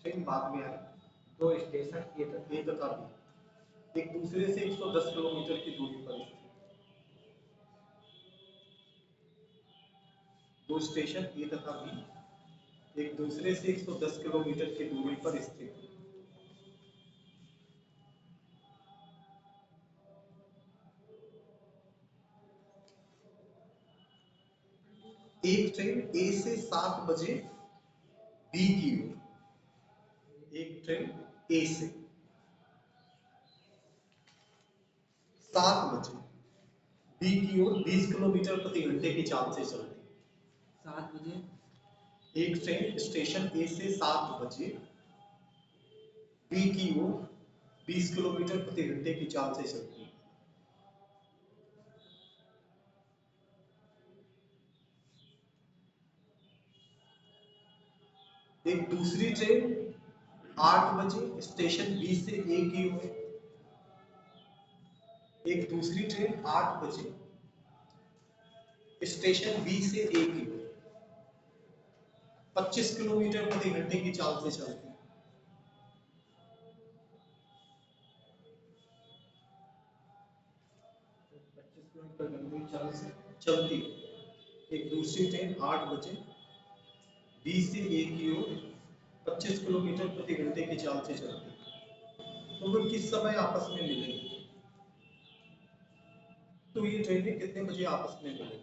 Train बाद में आई। दो स्टेशन ए तथा बी एक दूसरे से 110 किलोमीटर की दूरी पर स्थित। दो स्टेशन ए तथा बी एक दूसरे से 110 किलोमीटर की दूरी पर स्थित। एक ट्रेन ए से 7 बजे बी की ओर। एक ट्रेन ए से 7 बजे बी की ओर 20 किलोमीटर प्रति घंटे की चाल से चलती है। 7 बजे एक ट्रेन स्टेशन ए से 7 बजे बी की ओर 20 किलोमीटर प्रति घंटे की चाल से चलती है। एक दूसरी ट्रेन 8 बजे स्टेशन बी से ए की ओर। एक दूसरी ट्रेन 8 बजे स्टेशन बी से ए की ओर 25 किलोमीटर प्रति घंटे की चाल से चलती है। 25 किलोमीटर घंटे की चाल से चलती है। एक दूसरी ट्रेन 8 बजे बी से ए की ओर 25 किलोमीटर प्रति घंटे की चाल से चलती है। तो वो किस समय आपस में मिलेंगे? तो ये ट्रेनें कितने बजे आपस में मिलेंगी?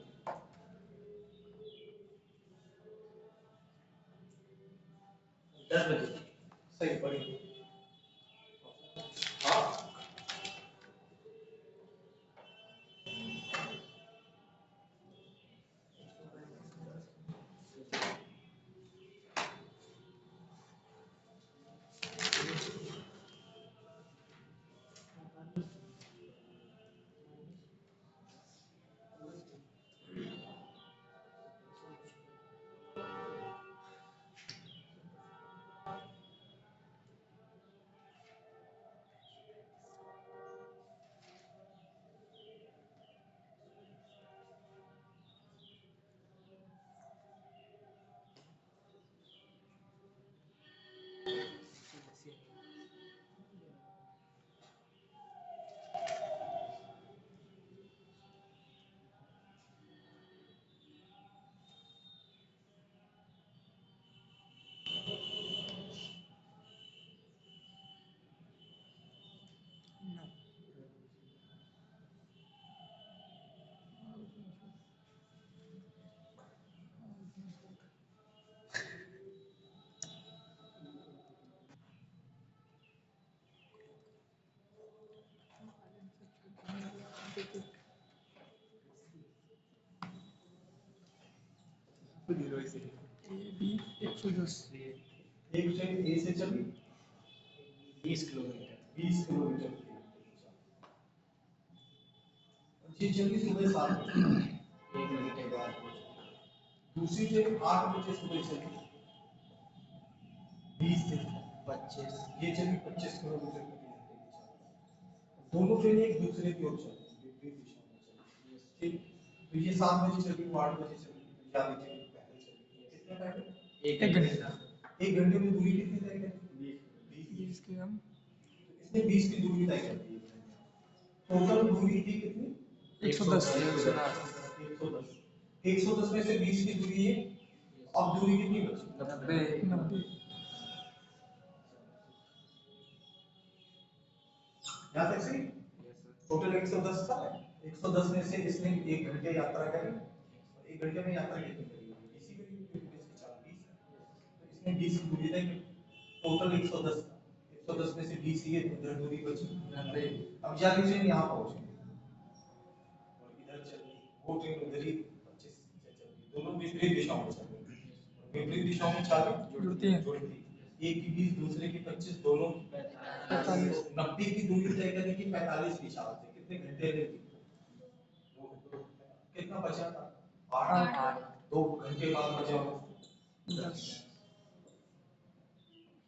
10 बजे। सही पढ़िए। हाँ एक ट्रेन ए से चली 20 किलोमीटर 20 किलोमीटर की चली सुबह 7 बजे। 1 घंटे बाद दूसरी ट्रेन 8 बजे सुबह चली 20 से 25 ये चली 25 किलोमीटर प्रति घंटे की चाल। दोनों ट्रेनें एक दूसरे की ओर चली, विपरीत दिशा में चली। ठीक, तो ये 7 बजे चली, वो 8 बजे चली, या नीचे पहले चली। कितने पहले? 1 घंटे। 1 घंटे में दूरी कितनी तय करी? 20 की हम। इसने 20 की दूरी तय कर दी। टोटल दूरी थी कितनी? 110 110 में से 20 की दूरी है। अब दूरी कितनी बची? 90। यहाँ तक सही? टोटल 110 था। 110 में से इसने 1 घंटे यात्रा करी। 1 घंटे में यात्रा कितनी करी? इसी करी, क्योंकि इसकी चाल 20 है। तो इसने 20 की दूरी तय की। टोटल 110 था। 110 में से 20 ये उधर दूरी बची 90। अब जारी ट्रेन यहाँ पहुंची और इधर चली, वो ट्रेन उधर ही 25 से चली। दोनों विपरीत दिशाओं में चली। विपरीत दिशाओं में चालें जुड़ती हैं। एक की 20, दूसरे की 25, दोनों 45। 90 की दूरी तय करने की 45 की चाल से कितने घंटे लेगी? कितना बचा था? 8। 2 घंटे बाद बचा 10।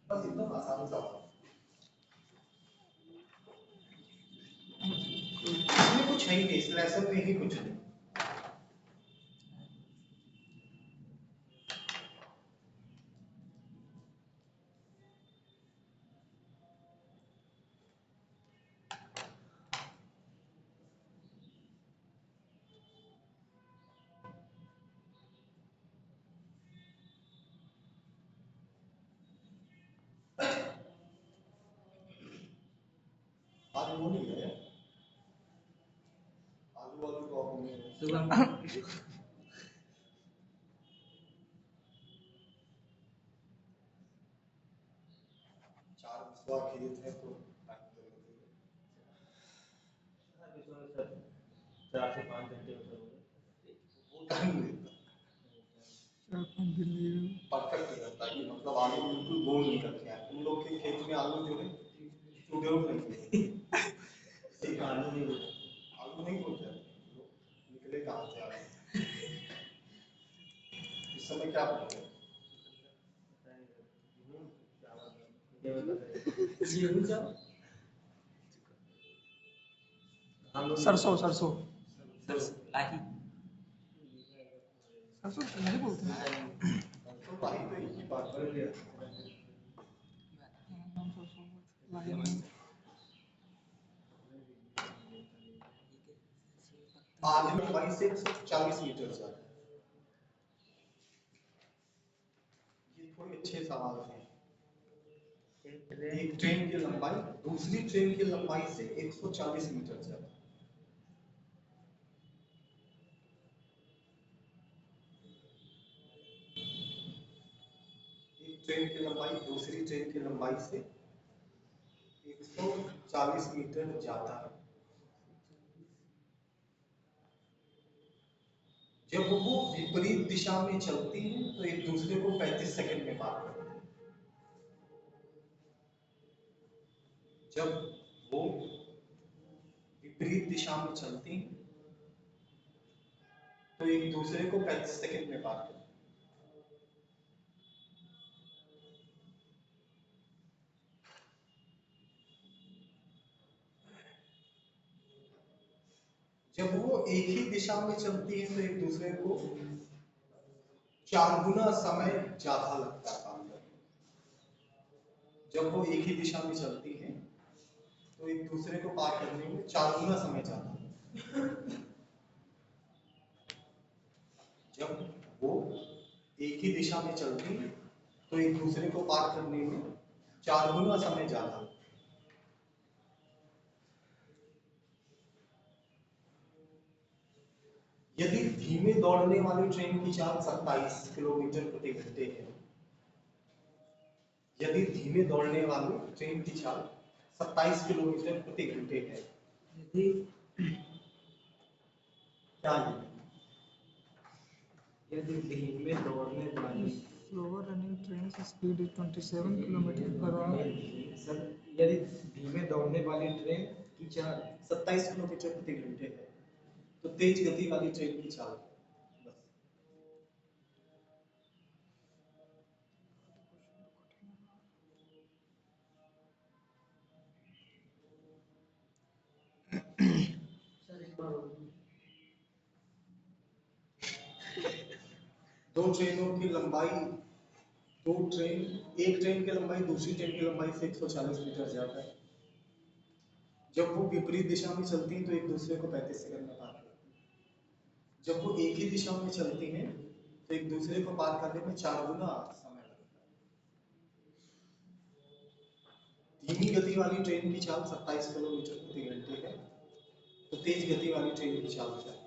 बस इतना आसान सवाल। इसमें कुछ है ही नहीं, इस लेसन में ही कुछ नहीं। आज वो नहीं है आलू वालू तो आप में शुभम चार बिस्वा खेत है तो टाइम तो लगेगा। 4 से 5 घंटे वो टाइम लेता 4-5 दिन लगेगा। परफेक्ट रहता है कि मतलब आलू बिल्कुल गोल निकल के आए तुम लोग के खेत में आलू जो है टूटे हुए नहीं है। आलू नहीं होता। आलू नहीं होता है निकले कहाँ से आलू इस समय क्या बोलते हैं गेहूं चावल सरसों सरसों लाही सरसों तो नहीं बोलते हैं तो भाई तो एक ही बात कर लिया यहाँ नाम सरसों लाही नहीं। आज में 22 से 140 मीटर जाता है ये थोड़े अच्छे सवाल थे एक ट्रेन की लंबाई दूसरी ट्रेन की लंबाई से 140 मीटर ज्यादा एक ट्रेन की लंबाई दूसरी ट्रेन की लंबाई से 140 मीटर ज्यादा है जब वो विपरीत दिशा में चलती है तो एक दूसरे को 35 सेकंड में पार करती है जब वो विपरीत दिशा में चलती है तो एक दूसरे को 35 सेकंड में पार करती है जब वो एक ही दिशा में चलती है तो एक दूसरे को 4 गुना समय ज्यादा लगता है काम करने में। जब वो एक ही दिशा में चलती है तो एक दूसरे को पार करने में 4 गुना समय ज्यादा लगता है। जब वो एक ही दिशा में चलती है तो एक दूसरे को पार करने में 4 गुना समय ज्यादा लगता है। यदि धीमे दौड़ने वाली ट्रेन की चाल 27 किलोमीटर प्रति घंटे है यदि धीमे दौड़ने वाली ट्रेन की चाल 27 किलोमीटर प्रति घंटे है यदि क्या है यदि धीमे दौड़ने वाली slower running train speed is 27 kilometre per hour sir यदि धीमे दौड़ने वाली ट्रेन की चाल 27 किलोमीटर प्रति घंटे है तो तेज गति वाली ट्रेन की चाल बस सर एक बार और दो ट्रेनों की लंबाई एक ट्रेन की लंबाई दूसरी ट्रेन की लंबाई से 140 मीटर ज्यादा है जब वो विपरीत दिशा में चलती है तो एक दूसरे को 35 सेकंड में पार करती है जब वो एक ही दिशा में चलती है तो एक दूसरे को पार करने में 4 गुना समय लगता है धीमी गति वाली ट्रेन की चाल 27 किलोमीटर प्रति घंटे है तो तेज गति वाली ट्रेन की चाल क्या है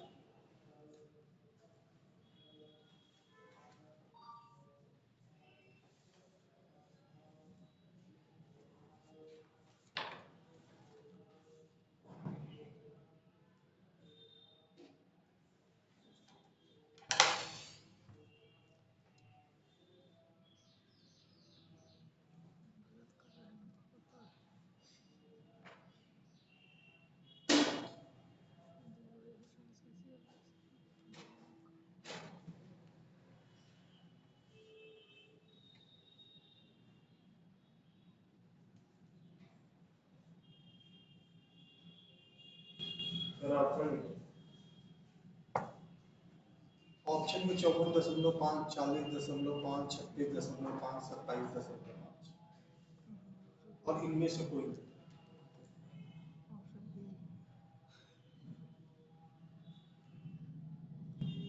ऑप्शन में 54.5 40.5 36.5 27.5 और इनमें से कोई नहीं।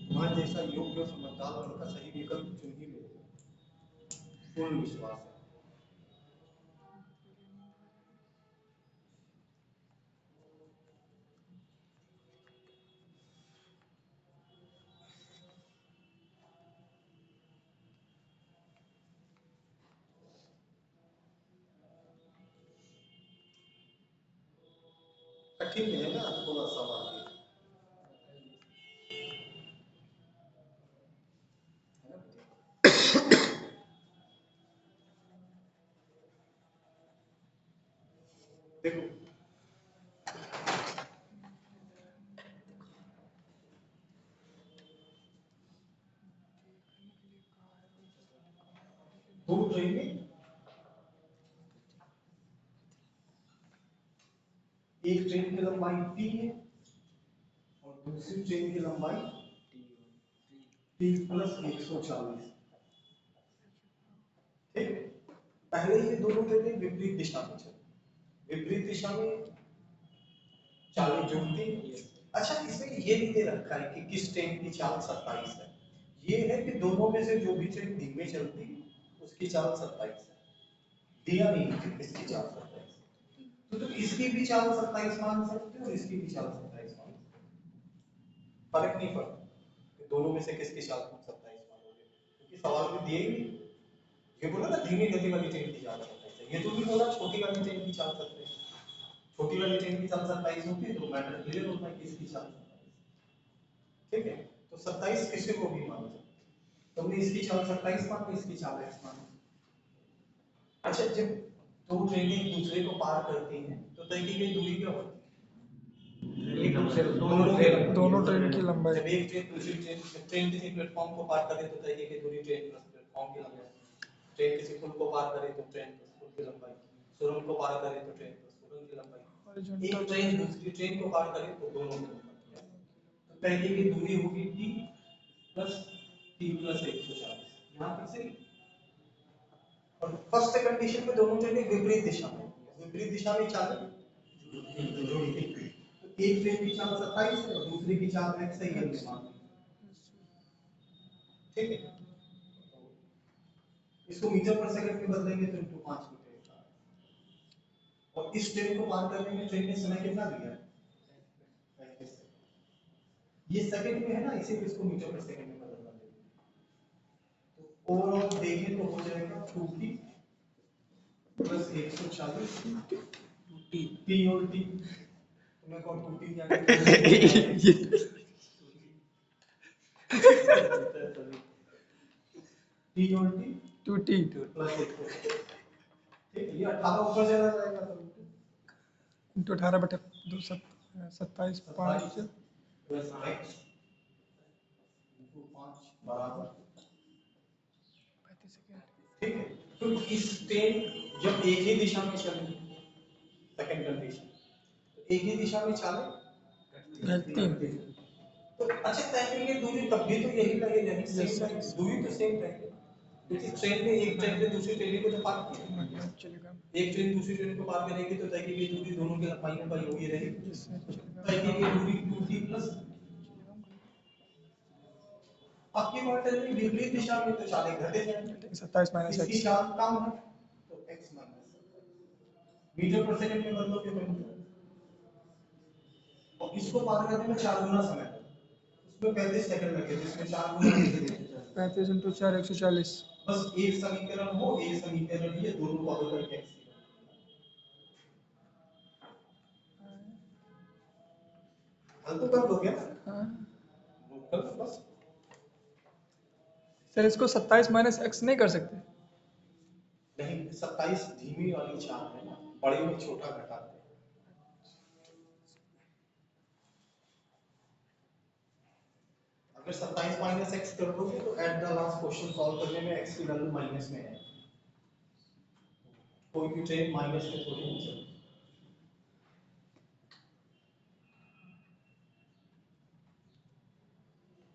तुम्हारे जैसा योग्य समझदार लड़का सही विकल्प चुन ही लेगा पूर्ण विश्वास है कठिन मिलेगा थोड़ा सवाल ये। देखो दो ट्रेन में एक ट्रेन की लंबाई t है और दूसरी ट्रेन की लंबाई t प्लस 140। ठीक, पहले ये दोनों ट्रेनें विपरीत दिशा में चली, विपरीत दिशा में चालें जुड़ती हैं। अच्छा, इसमें ये नहीं दे रखा है कि किस ट्रेन की चाल 27 है, ये है कि दोनों में से जो भी ट्रेन धीमे चलती है उसकी चाल 27 है, दिया नहीं है कि किसकी चाल 27 है। तो तुम इसकी भी चाल 27 मान सकते हो और इसकी भी चाल 27 मान सकते हो, फर्क नहीं पड़ता कि दोनों में से किसकी चाल तुम 27 मानोगे, क्योंकि सवाल में दिए ही नहीं। ये बोला ना धीमी गति वाली ट्रेन की चाल 27 है, ये तो भी बोला छोटी वाली ट्रेन की चाल 27 है। छोटी वाली ट्रेन की चाल 27 होती है तो मैटर क्लियर होता है कि इसकी चाल 27। ठीक है, तो 27 किसी को भी मान सकते हो। तुमने इसकी चाल 27 मान ली, इसकी चाल x मान ली। अच्छा, जब दो ट्रेनें एक दूसरे को पार करती हैं तो तय की गई दूरी क्या होती है? एक दूसरे दोनों ट्रेन की लंबाई। जब एक ट्रेन दूसरी ट्रेन किसी प्लेटफॉर्म को पार करे तो तय की गई दूरी ट्रेन प्लस प्लेटफॉर्म की लंबाई, ट्रेन किसी पुल को पार करे तो ट्रेन प्लस पुल की लंबाई, सुरंग को पार करे तो ट्रेन प्लस सुरंग की लंबाई, एक ट्रेन दूसरी ट्रेन को पार करे तो दोनों की लंबाई। तो तय की गई दूरी होगी t प्लस t प्लस 140। यहाँ फिर से और फर्स्ट कंडीशन में दोनों ट्रेनें विपरीत दिशा में, विपरीत दिशा में चालें जुड़ती हैं। तो एक ट्रेन की चाल 27 है और दूसरी की चाल x है, ये हमने मान ली। ठीक है, इसको मीटर पर सेकंड में बदलेंगे तो इनटू 5 मीटर का। और इस ट्रेन को पार करने में ट्रेन ने समय कितना लिया है? 35 सेकंड। ये सेकंड में है ना, इसीलिए इसको मीटर पर सेकंड में बदलना देंगे। तो ओवरऑल देखें तो हो जाएगा 2t प्लस 140 t और t। मैं कौन 2t क्या t और t 2t प्लस 140। ठीक है, ये 18 ऊपर चला जाएगा तो इंटू 18/2 27 5 प्लस x इनटू 5 बराबर। ठीक है, तो इस ट्रेन जब एक ही दिशा में चले, सेकंड कंडीशन, तो एक ही दिशा में चले घटती। तो अच्छा तय की गई दूरी तब भी तो यही लगेगा, Yes, सेम sir. दूरी तो सेम रहेगी, क्योंकि ट्रेन में एक ट्रेन से दूसरी ट्रेन को तो पार किया, चलेगा। एक ट्रेन दूसरी ट्रेन को पार करेगी तो तय की गई दूरी दोनों की लंबाई होगी रहेगी। Yes, sir. चलेगा। तय की गई दूरी 2t प्लस आपकी बात है कि विपरीत दिशा में तो चालें घटे जाएंगे, 27 माइनस इसकी x चाल कम है तो x माइनस मीटर पर सेकंड में बदलोगे तो मीटर, और इसको पार करने में 4 गुना समय लगेगा, उसमें 35 सेकंड लगे जिसमें 4 गुना इससे लेके चलें। 35 × 4 140। बस एक समीकरण हो, एक समीकरण ये दोनों को बदल करके x हल तो कर दोगे ना? हाँ कर दो बस। सर, इसको 27 माइनस x नहीं कर सकते? नहीं, 27 धीमी वाली चाल है ना, बड़े में छोटा घटाते हैं। अगर 27 माइनस x कर दोगे तो at the last question solve करने में x की वैल्यू माइनस में है, कोई भी ट्रेन माइनस में थोड़ी नहीं चलती।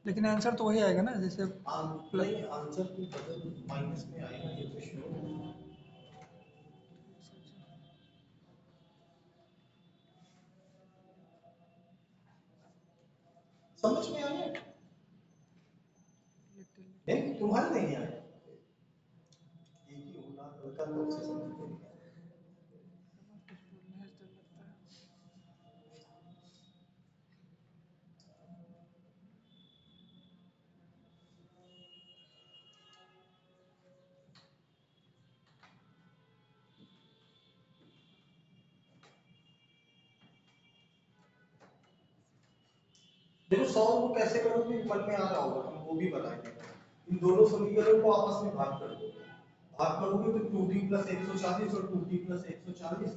लेकिन आंसर तो वही आएगा ना, जैसे नहीं, आंसर भी बदल माइनस में आएगा, ये तो श्योर है। समझ में आया? नहीं, तुम्हारे नहीं आया, एक ही होगा हल्का तो उसे समझ में नहीं आया। देखो सॉल्व वो कैसे करोगे मन में आ रहा होगा, हम वो भी बताएंगे। इन दोनों समीकरणों को आपस में भाग कर दो, भाग करोगे तो 2t + 140 और 2t + 140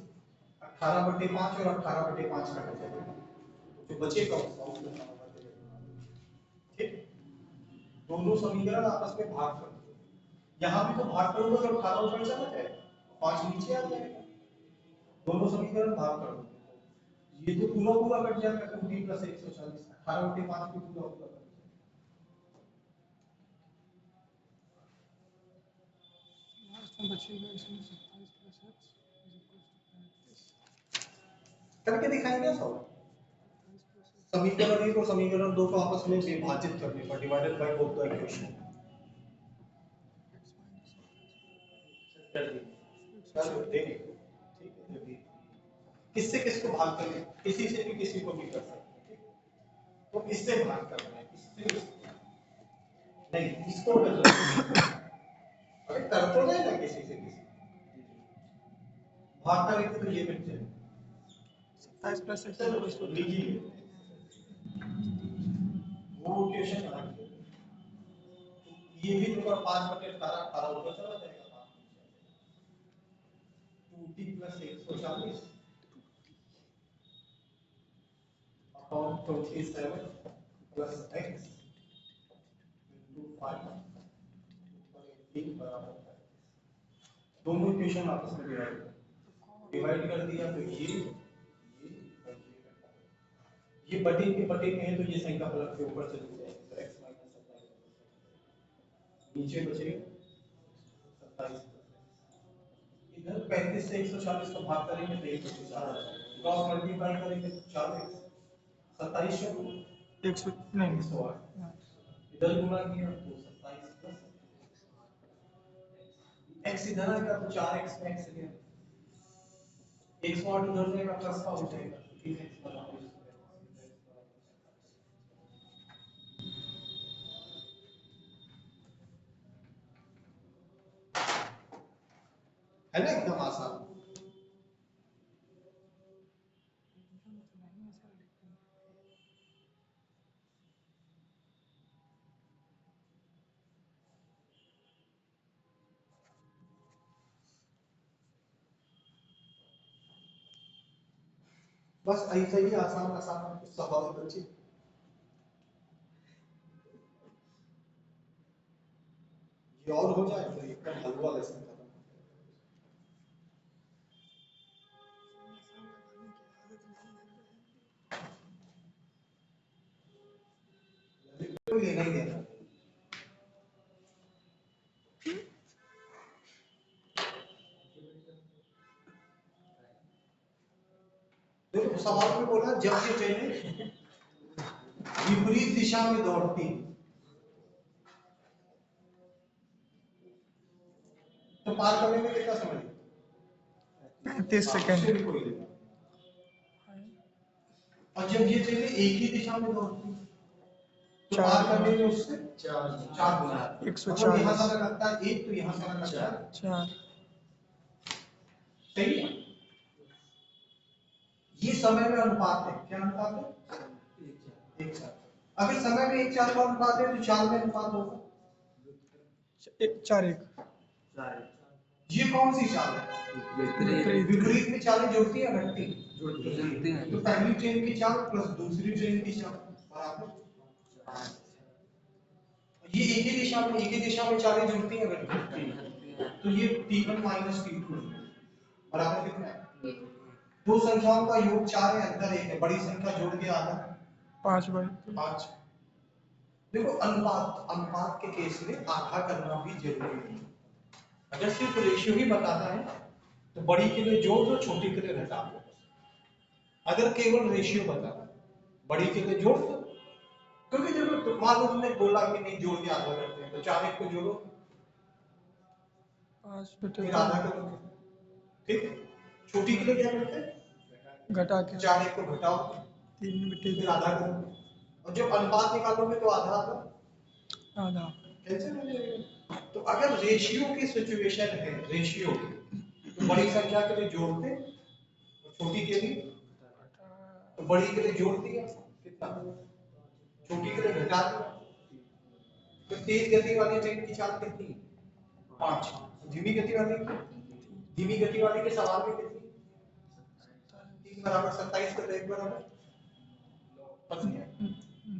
18/5 और 18/5 कट जाएगा, जो बचेगा वो सॉल्व करना होगा। ठीक, दोनों समीकरण आपस में भाग कर दो। यहाँ भी तो भाग करोगे तो 18 ऊपर चला जाएगा, 5 नीचे आ जाएगा। दोनों समीकरण भाग कर दो, ये तो पूरा पूरा कट जाएगा। 2t + 140 18/5 भी पूरा पूरा कट जाएगा। लास्ट में बचेगा इसमें 27 + x = 35। करके दिखाएंगे सब। समीकरण 1 और समीकरण 2 को आपस में विभाजित करने पर divided by both the equation कर देंगे। ठीक है, किससे किसको भाग करें, किसी से भी किसी को भी कर सकते हैं। तो इससे भाग करना है, इससे नहीं, इसको कर रहे हैं। अरे कर तो नहीं ना किसी से किसी भाग करेंगे तो ये मिल जाए। 27 + x चलो = इसको लीजिए, वो इक्वेशन यहाँ की है। ये भी तो 5/18 18 ऊपर चला जाएगा, 2t + 140 upon 27 + x into 5 ऊपर 18 बराबर है। दोनों इक्वेशन आपस में डिवाइड कर दिया तो ये और ये बटे में है तो ये संख्या पलट के ऊपर चली जाएगी, तो x - 27 नीचे बचेगा 27। इधर 35 से 140 को भाग करेंगे तो 140 आ जाएगा, क्रॉस मल्टीप्लाई करेंगे तो 4x 27 से 100 नहीं 108, इधर गुणा किया तो 27 + x इधर आएगा तो 4x में x लिया, 108 उधर जाएगा प्लस का हो जाएगा, 3x बराबर है ना, एकदम आसान। बस ऐसे ही आसान आसान सवाल बच्चे। ये और हो जाए तो एकदम हलवा लेसन खत्म। कोई लेना ही देना। देखो सवाल में बोला जब ये ट्रेनें विपरीत दिशा में दौड़ती तो पार करने में कितना समय लगता है? 35 सेकंड। कोई नहीं। और जब ये ट्रेनें एक ही दिशा में दौड़ती तो पार करने में उससे 4 गुना 140 यहाँ समय लगता है 1 तो यहाँ समय लगता है 4। सही है। ये समय में अनुपात है, क्या अनुपात है? 1:4। अगर समय में 1:4 का अनुपात है तो 4 में अनुपात होगा 4:1। ये कौन सी चाल है? विपरीत में चालें जुड़ती है घटती है? तो पहली ट्रेन की चाल प्लस दूसरी ट्रेन की चाल बराबर, ये एक ही दिशा में चालें जुड़ती है घटती है, तो ये T1 - T2 बराबर कितना है? दो संख्याओं का योग 4 है, अंतर 1 है, बड़ी संख्या जोड़ के आधा 5/5। देखो अनुपात के केस में आधा करना भी जरूरी है। अगर सिर्फ रेशियो ही बताना है तो बड़ी के लिए जोड़ दो, छोटी के लिए घटा दो। अगर केवल रेशियो बताना है, बड़ी के लिए जोड़ दो, क्योंकि देखो मान लो तुमने बोला कि नहीं जोड़ के आधा करते हैं तो 4 1 को जोड़ो 5/5 फिर आधा करो, ठीक है। छोटी के लिए क्या करते हैं? घटा के 4 1 को घटाओ 3/2 फिर आधा करो, और जब अनुपात निकालोगे तो आधा आधा। कैंसिल हो जाएगा। तो अगर रेशियो की सिचुएशन है, रेशियो तो बड़ी संख्या के लिए जोड़ते और छोटी के लिए तो बड़ी के लिए जोड़ दिया कितना छोटी के लिए घटा दो। तो तेज गति वाली ट्रेन की चाल कितनी है? 5। धीमी गति वाली के सवाल में कितनी? 3 बराबर 27 का 1 बराबर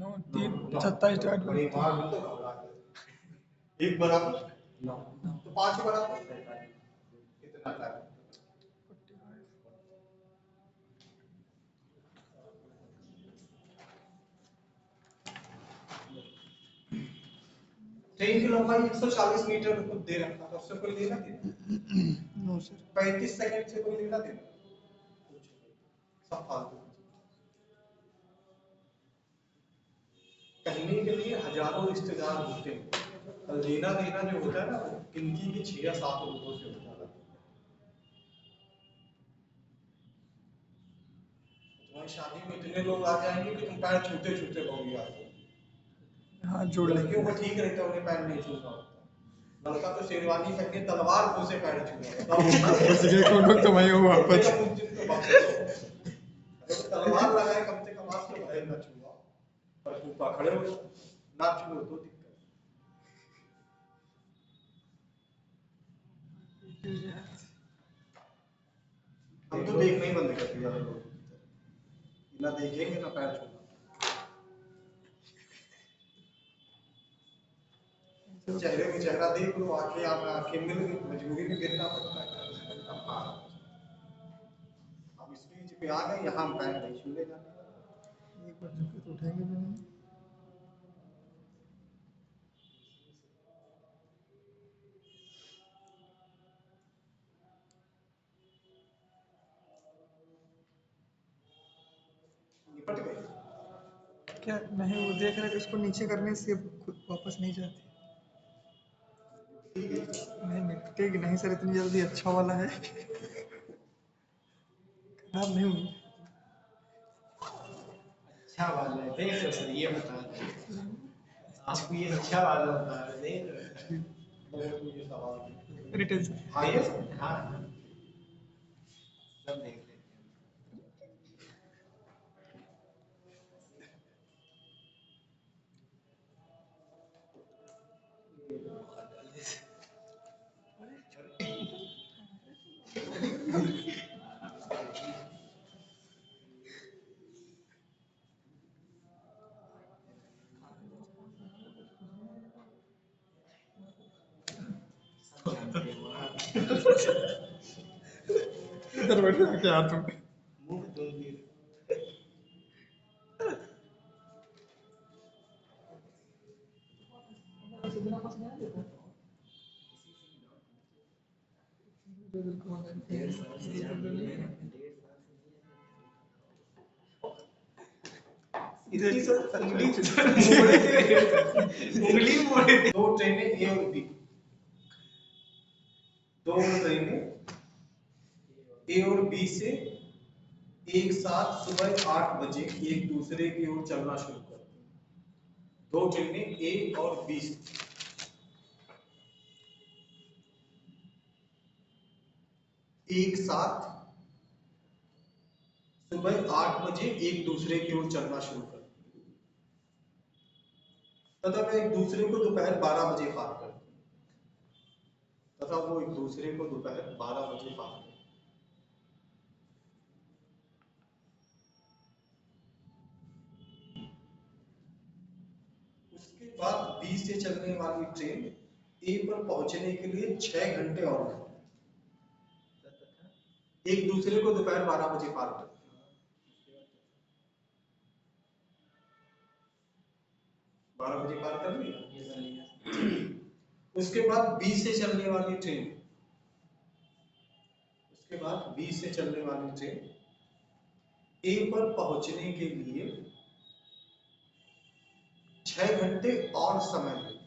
9 3 27 डिवाइड बाई 3 1 बराबर 9 तो 5 बराबर कितना टाइम? ट्रेन की लंबाई 140 मीटर खुद दे रखा था, उससे कोई लेना देना? नो सर 35 सेकंड से कोई लेना देना? सब फालतू। कहने के लिए हजारों रिश्तेदार होते हैं, लेना देना जो होता है ना वो गिनती के 6 या 7 लोगों से होता है। तुम्हारी शादी में इतने लोग आ जाएंगे कि तुम पैर छूते छूते रहोगे। आपको हाथ जोड़ लेंगे लड़कियों को ठीक रहता है, उन्हें पैर नहीं छूना होता। लड़का तो शेरवानी पहन के तलवार को से पैर छूना बस ये कौन लोग तो वही हो वापस तलवार लगाए कम से कम आज तो भय न छुआ, पर ऊपर खड़े हो ना छुओ तो दिक्कत। हम तो देखना ही बंद कर दिया लोगों की तरफ, ना देखेंगे ना पैर छूना। चेहरे में चेहरा देख लो, आंखें आंखें मिल गई, मजबूरी में गिरना पड़ता है। अब स्टेज पे आ गए, यहाँ पैर नहीं छूने जाना। एक बार झुके तो उठेंगे भी नहीं। निपट गए। क्या नहीं, वो देख रहे थे उसको नीचे करने से खुद वापस नहीं जाती। ठीक है। नहीं निपटेगी नहीं सर, इतनी जल्दी अच्छा वाला है खराब नहीं हुई। अच्छा वाला है, देख लो सर, ये बता दो आपको, ये अच्छा वाला बता रहे, देख लो। बहुत मुझे सवाल है। रिटेंशन आइए हाँ सब देख लेते हैं। इधर बैठ के हाथ में मुंह धो दिए। इसकी सर उंगली मोड़े थे। दो ट्रेनें ए और बी, दो ट्रेनें ए और बी से एक साथ सुबह 8 बजे एक दूसरे की ओर चलना शुरू करती हैं। दो ट्रेनें ए और बी से एक साथ सुबह 8 बजे एक दूसरे की ओर चलना शुरू करती हैं तथा वे एक दूसरे को दोपहर 12 बजे पार करती हैं तथा वो एक दूसरे को दोपहर 12 बजे पार करती हैं। उसके बाद बी से चलने वाली ट्रेन ए पर पहुंचने के लिए 6 घंटे और लगते हैं। एक दूसरे को दोपहर 12 बजे पार करते हैं। 12 बजे पार कर लिया। उसके बाद बी से चलने वाली ट्रेन ए पर पहुंचने के लिए 6 घंटे और समय लेती है।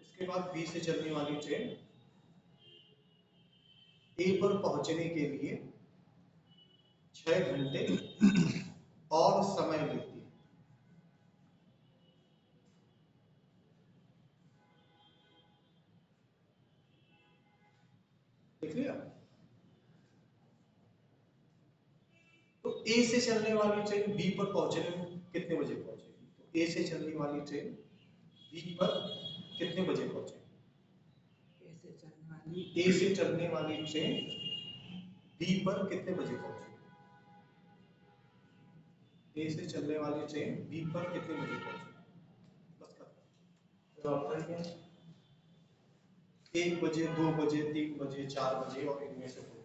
उसके बाद बी से चलने वाली ट्रेन ए पर पहुंचने के लिए 6 घंटे और समय लेती है। देख लिया। तो ए से चलने वाली ट्रेन बी पर पहुंचने कितने बजे पहुंचेगी? तो ए से चलने वाली ट्रेन बी पर कितने बजे पहुंचेगी? ए से चलने वाली ट्रेन बी पर कितने बजे पहुंचेगी? ए से चलने वाली ट्रेन बी पर कितने बजे पहुंचेगी? बस खत्म। तो ऑप्शन क्या है? 1 बजे, 2 बजे, 3 बजे, 4 बजे और इनमें से कोई।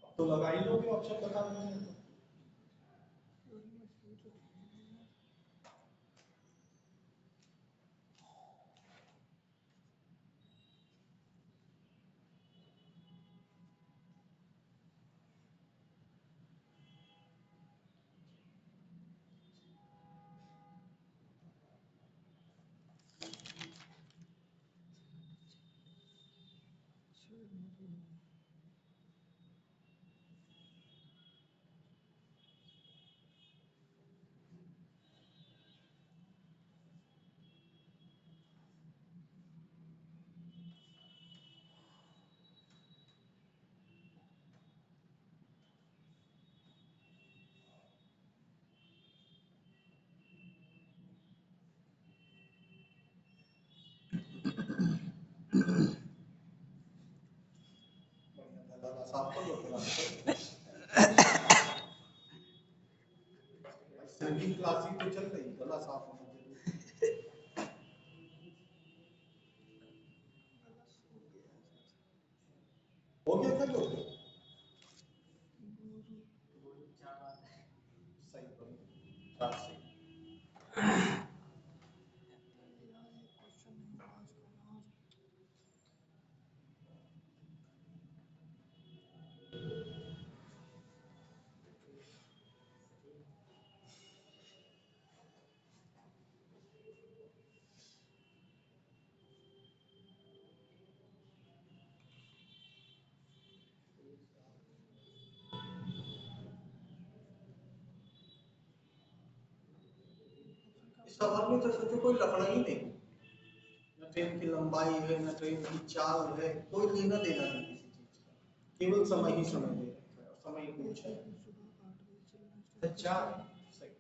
अब तो लगा ही लो कि ऑप्शन बता देंगे तो। गला साफ कर लो थोड़ा। सिंगिंग क्लास ही तो चल रही, गला साफ होना जरूरी। हो गया था लोग सही बोल। चार सही। इस सवाल में तो सोचो कोई लफड़ा ही नहीं, न ट्रेन की लंबाई है, न ट्रेन की चाल है, कोई लेना देना नहीं किसी चीज का, केवल समय ही समय दे रखा है, समय ही पूछा है। अच्छा सही।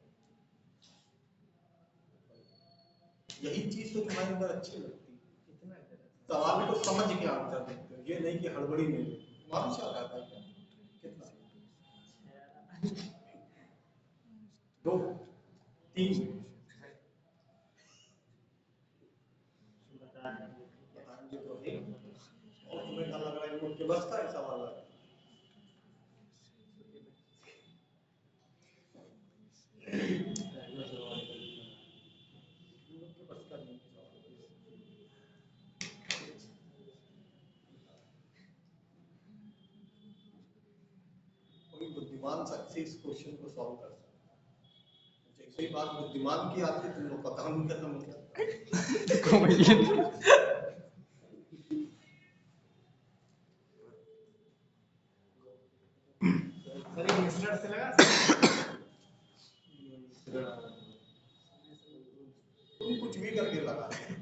यही चीज तो तुम्हारे अंदर अच्छी लगती है, सवाल को समझ के आंसर देते हो, ये नहीं कि हड़बड़ी में तुम्हारा क्या आता है? कितना? 2 3 बताएंगे तो एक, और तुम्हें क्या लग रहा है कि बस का ऐसा वाला है? बस का नहीं कोई बुद्धिमान शख्स इस क्वेश्चन को सॉल्व कर सकता है। जैसे ही बात बुद्धिमान की आती है तुमको पता नहीं क्या मतलब। देखो भैया सर ये मिश्रण से लगा तुम कुछ भी करके लगा सकते हो,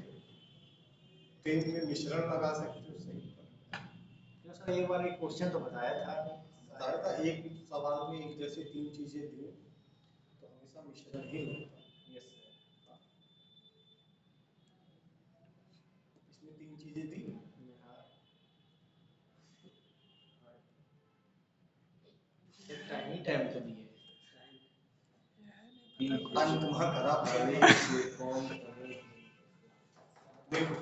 पेन में मिश्रण लगा सकते हो, सही क्यों सर एक बार एक क्वेश्चन तो बताया था बताया था। एक सवाल में एक जैसे 3 चीजें दी तो हमेशा मिश्रण ही लगता है। यस सर इसमें 3 चीजें दी, टाइम टाइम तो दिए टाइम तुम्हारा खराब है। कौन देखो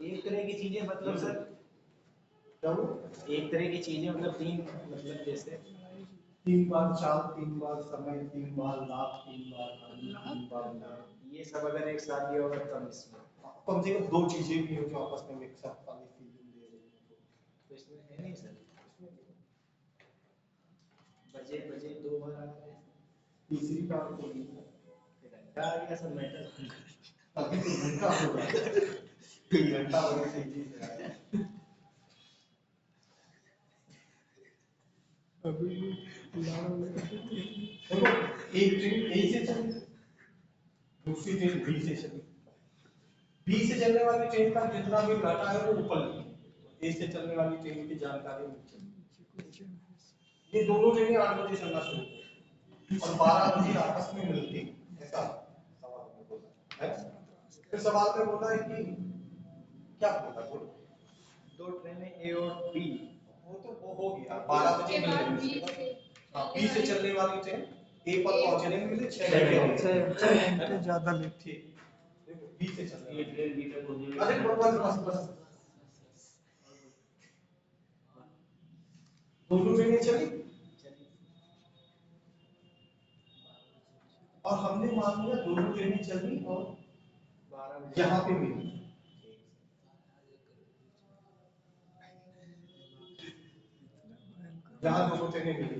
एक तरह की चीजें मतलब सर क्या वो एक तरह की चीजें मतलब 3 मतलब जैसे 3 बार चाल, 3 बार समय, 3 बार लाभ, 3 बार हानि, 3 बार लाभ। ये सब अगर एक साथ दिया होगा तब इसमें कम से कम 2 चीजें भी हो जो आपस में एक साथ वाली फीलिंग दे रही हो। तो इसमें है नहीं सर बजे बजे 2 बार आ रहे हैं तीसरी बार तो नहीं है। घंटा आ गया सब मैटर अभी तो घंटा हो रहा है, घंटा बड़ी सही चीज है। अभी देखो एक ट्रेन ए से चली, दूसरी ट्रेन बी से चली। बी से चलने वाली ट्रेन का जितना भी डाटा है वो ऊपर लिखिए, ए से चलने वाली ट्रेन की जानकारी नीचे। ये दोनों ट्रेनें 8 बजे चलना शुरू हुई और 12 बजे आपस में मिलती, ऐसा सवाल में बोला है। फिर सवाल में बोला है कि क्या बोला, बोलो। दो ट्रेनें ए और बी, वो तो वो हो गया 12 बजे मिल गई। हाँ, बी से चलने वाली ट्रेन ए पर पहुंचने में मुझे 6 घंटे ज्यादा लेट थी। देखो बी से चलने ये ट्रेन बी तक पहुंचने में अरे बस दोनों ट्रेनें चली और हमने मान लिया दोनों ट्रेनें चली और 12 बजे यहाँ पे मिली। यहाँ दोनों ट्रेनें मिली,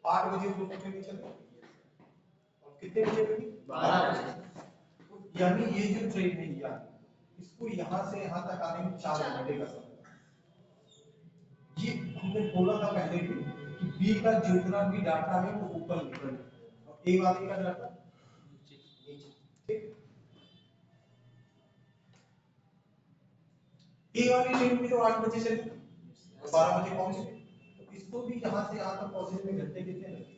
8 बजे दोनों ट्रेनें चली और कितने बजे मिली, 12 बजे। यानी ये जो ट्रेन है यानी इसको यहाँ से यहाँ तक आने में 4 घंटे का समय। ये हमने बोला था पहले भी कि बी का जितना भी डाटा है वो ऊपर लिखा है और ए वाले का डाटा नीचे। ठीक, ए वाली ट्रेन भी तो 8 बजे चली और 12 बजे पहुंची, तो इसको भी यहाँ से यहाँ तक पहुंचने में घंटे कितने लगे,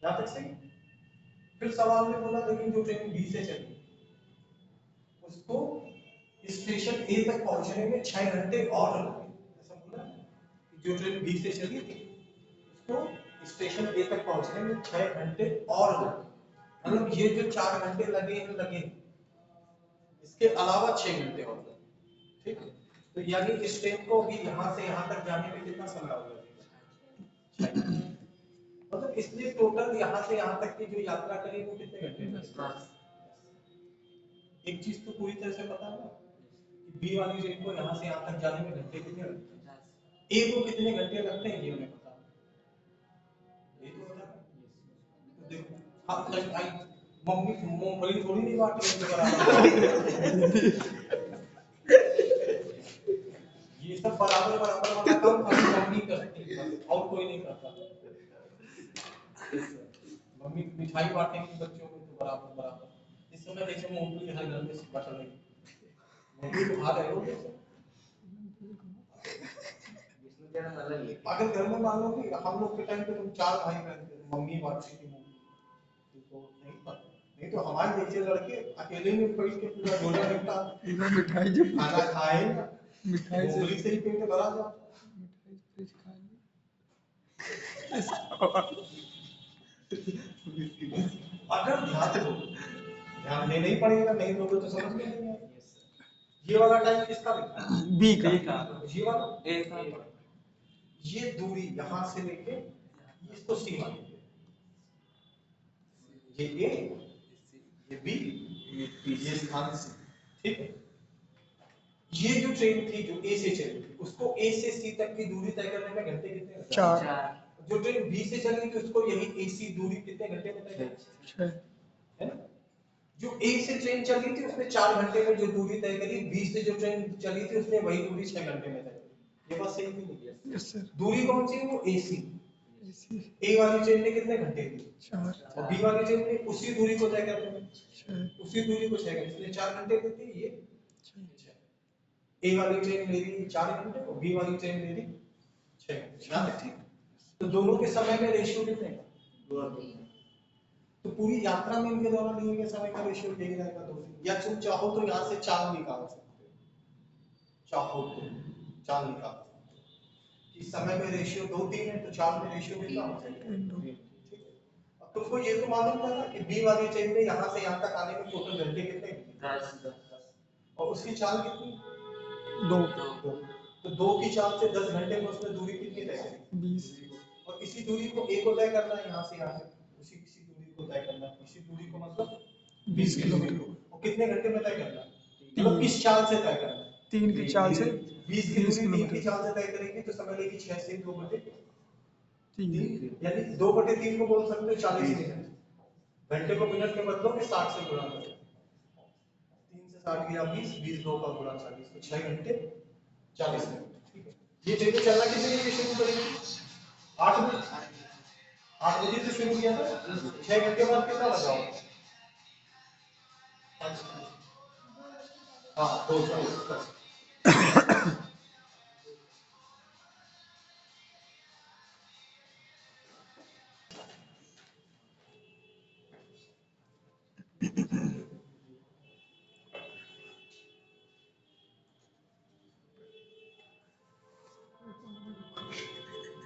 यहाँ तक सही। फिर सवाल में बोला लेकिन जो ट्रेन बी से चली उसको स्टेशन ए तक पहुंचने में 6 घंटे और लगे, ऐसा बोला कि जो ट्रेन बी से चली थी उसको स्टेशन ए तक पहुंचने में 6 घंटे और लगे। मतलब ये जो 4 घंटे लगे इसके अलावा 6 घंटे और लगे। ठीक है, तो यानी इस ट्रेन को भी यहाँ से यहाँ तक जाने में कितना समय लगेगा, मतलब इसलिए टोटल यहाँ से यहाँ तक की जो यात्रा करी वो कितने घंटे। एक चीज तो पूरी तरह से पता है ना कि बी वाली ट्रेन को यहाँ से यहाँ तक जाने में घंटे कितने लगते हैं, ए को कितने घंटे लगते हैं ये हमें पता है। ये तो पता है। तो देखो हम भाई मम्मी मूंगफली थोड़ी नहीं बांट रही है बराबर। ये सब बराबर बराबर वाला काम मम्मी करती है और कोई नहीं करता। मम्मी मिठाई बांटेंगी बच्चों को तो बराबर बराबर। इस समय देखिए मूंगफली हर घर में बट रही, मम्मी तो खा रहे हो अगर घर में मान लो कि हम लोग के टाइम पे तुम 4 भाई बहन थे, मम्मी बांटती थी मूंगफली तो नहीं पता, नहीं तो हमारे जैसे लड़के अकेले में बैठ के पूरा झोला निपटा मिठाई जब खाना खाए ना, मिठाई से मूंगफली से ही पेट भरा जाता। मिठाई से खा ली। अगर ध्यान देना ही पड़ेगा, नहीं दोगे तो समझ में नहीं आएगा। ये वाला टाइम किसका लिखा है, बी का। ये वाला ए का। ये दूरी यहाँ से लेके इसको सी मान लीजिए, ये ए ये बी ये स्थान सी। ठीक है, ये जो ट्रेन थी जो ए से चली थी उसको ए से सी तक की दूरी तय करने में घंटे कितने लगे, 4। जो ट्रेन बी से चली थी उसको यही ए सी दूरी कितने घंटे में तय करी, 6। है ना। जो ए से ट्रेन चली थी उसने 4 घंटे में जो दूरी तय करी, बी से जो ट्रेन चली थी उसने वही दूरी 6 घंटे में तय करी। ये बात सही थी नहीं, यस सर। दूरी कौन सी है वो ए सी। एसी ए वाली ट्रेन ने कितने घंटे दी 4। और बी वाली ट्रेन ने उसी दूरी को तय करने में 6। उसी दूरी को 6 घंटे, इसलिए 4 घंटे देती है, ये 6। ए वाली ट्रेन ले रही 4 घंटे और बी वाली ट्रेन ले रही 6 घंटे, याद है। ठीक, तो दोनों के समय में रेशियो कितने का, तो पूरी यात्रा में इनके द्वारा लिए गए समय का रेशियो दिया जाएगा 2। या तुम चाहो तो यहाँ से 4 निकाल सकते हो, चाहो तो 4 निकाल सकते हो कि समय में रेशियो 2-3 है तो 4 में रेशियो कितना हो जाएगा। ठीक है, अब तुमको ये तो मालूम था ना कि बी वाली ट्रेन में यहाँ से यहाँ तक आने में टोटल घंटे कितने, 10 और उसकी चाल कितनी 2। तो 2 की चाल से 10 घंटे में उसने दूरी कितनी तय करी 20। और इसी दूरी को ए को तय करना है यहाँ से यहाँ तक, उसी इसी दूरी को तय करना है, इसी दूरी को मतलब 20 किलोमीटर और कितने घंटे में तय करना है, मतलब किस चाल से तय करना है, 3 की चाल से 20 की दूरी 3 की चाल से तय करेंगे तो समय लेगी 6 से 2/3 यानी 2/3 को बोल सकते हो 40 मिनट, घंटे को मिनट में बदलो कि 60 से गुणा करो, 3 से 60 गया 20, 20 2 का गुणा 40 तो 6 घंटे 40 मिनट। ठीक है, ये ट्रेन चलना कितने बजे शुरू करेगी? 8 बजे। 8 बजे से शुरू किया था, 6 घंटे बाद कितना बचा होगा? हाँ, 2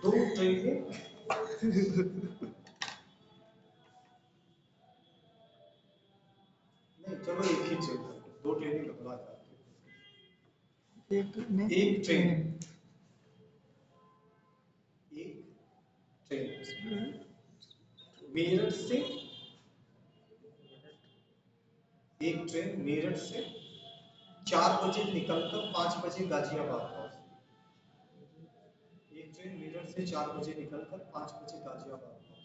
दो ट्रेन। नहीं चलो एक ही ट्रेन, 2 ट्रेनें घबरा जाती एक एक ट्रेन। ट्रेन। एक ट्रेन मेरठ से, एक ट्रेन मेरठ से 4 बजे निकलकर 5 बजे गाजियाबाद पहुंचती। एक ट्रेन मेरठ से 4 बजे निकलकर 5 बजे गाजियाबाद पहुंचती।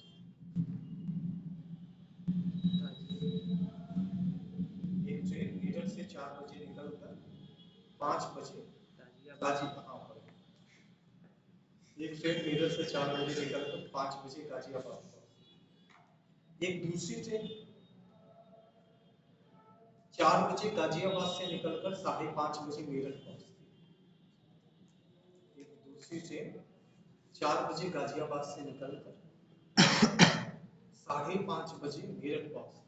एक ट्रेन मेरठ से 4 बजे निकलकर 5 बजे गाजियाबाद। एक ट्रेन मेरठ से 4 बजे निकलकर 5 बजे गाजियाबाद पहुंचती। एक दूसरी ट्रेन 4 बजे गाजियाबाद से निकलकर 5:30 बजे मेरठ पहुंचती। एक दूसरी ट्रेन 4 बजे गाजियाबाद से निकलकर 5:30 बजे मेरठ पहुंचती।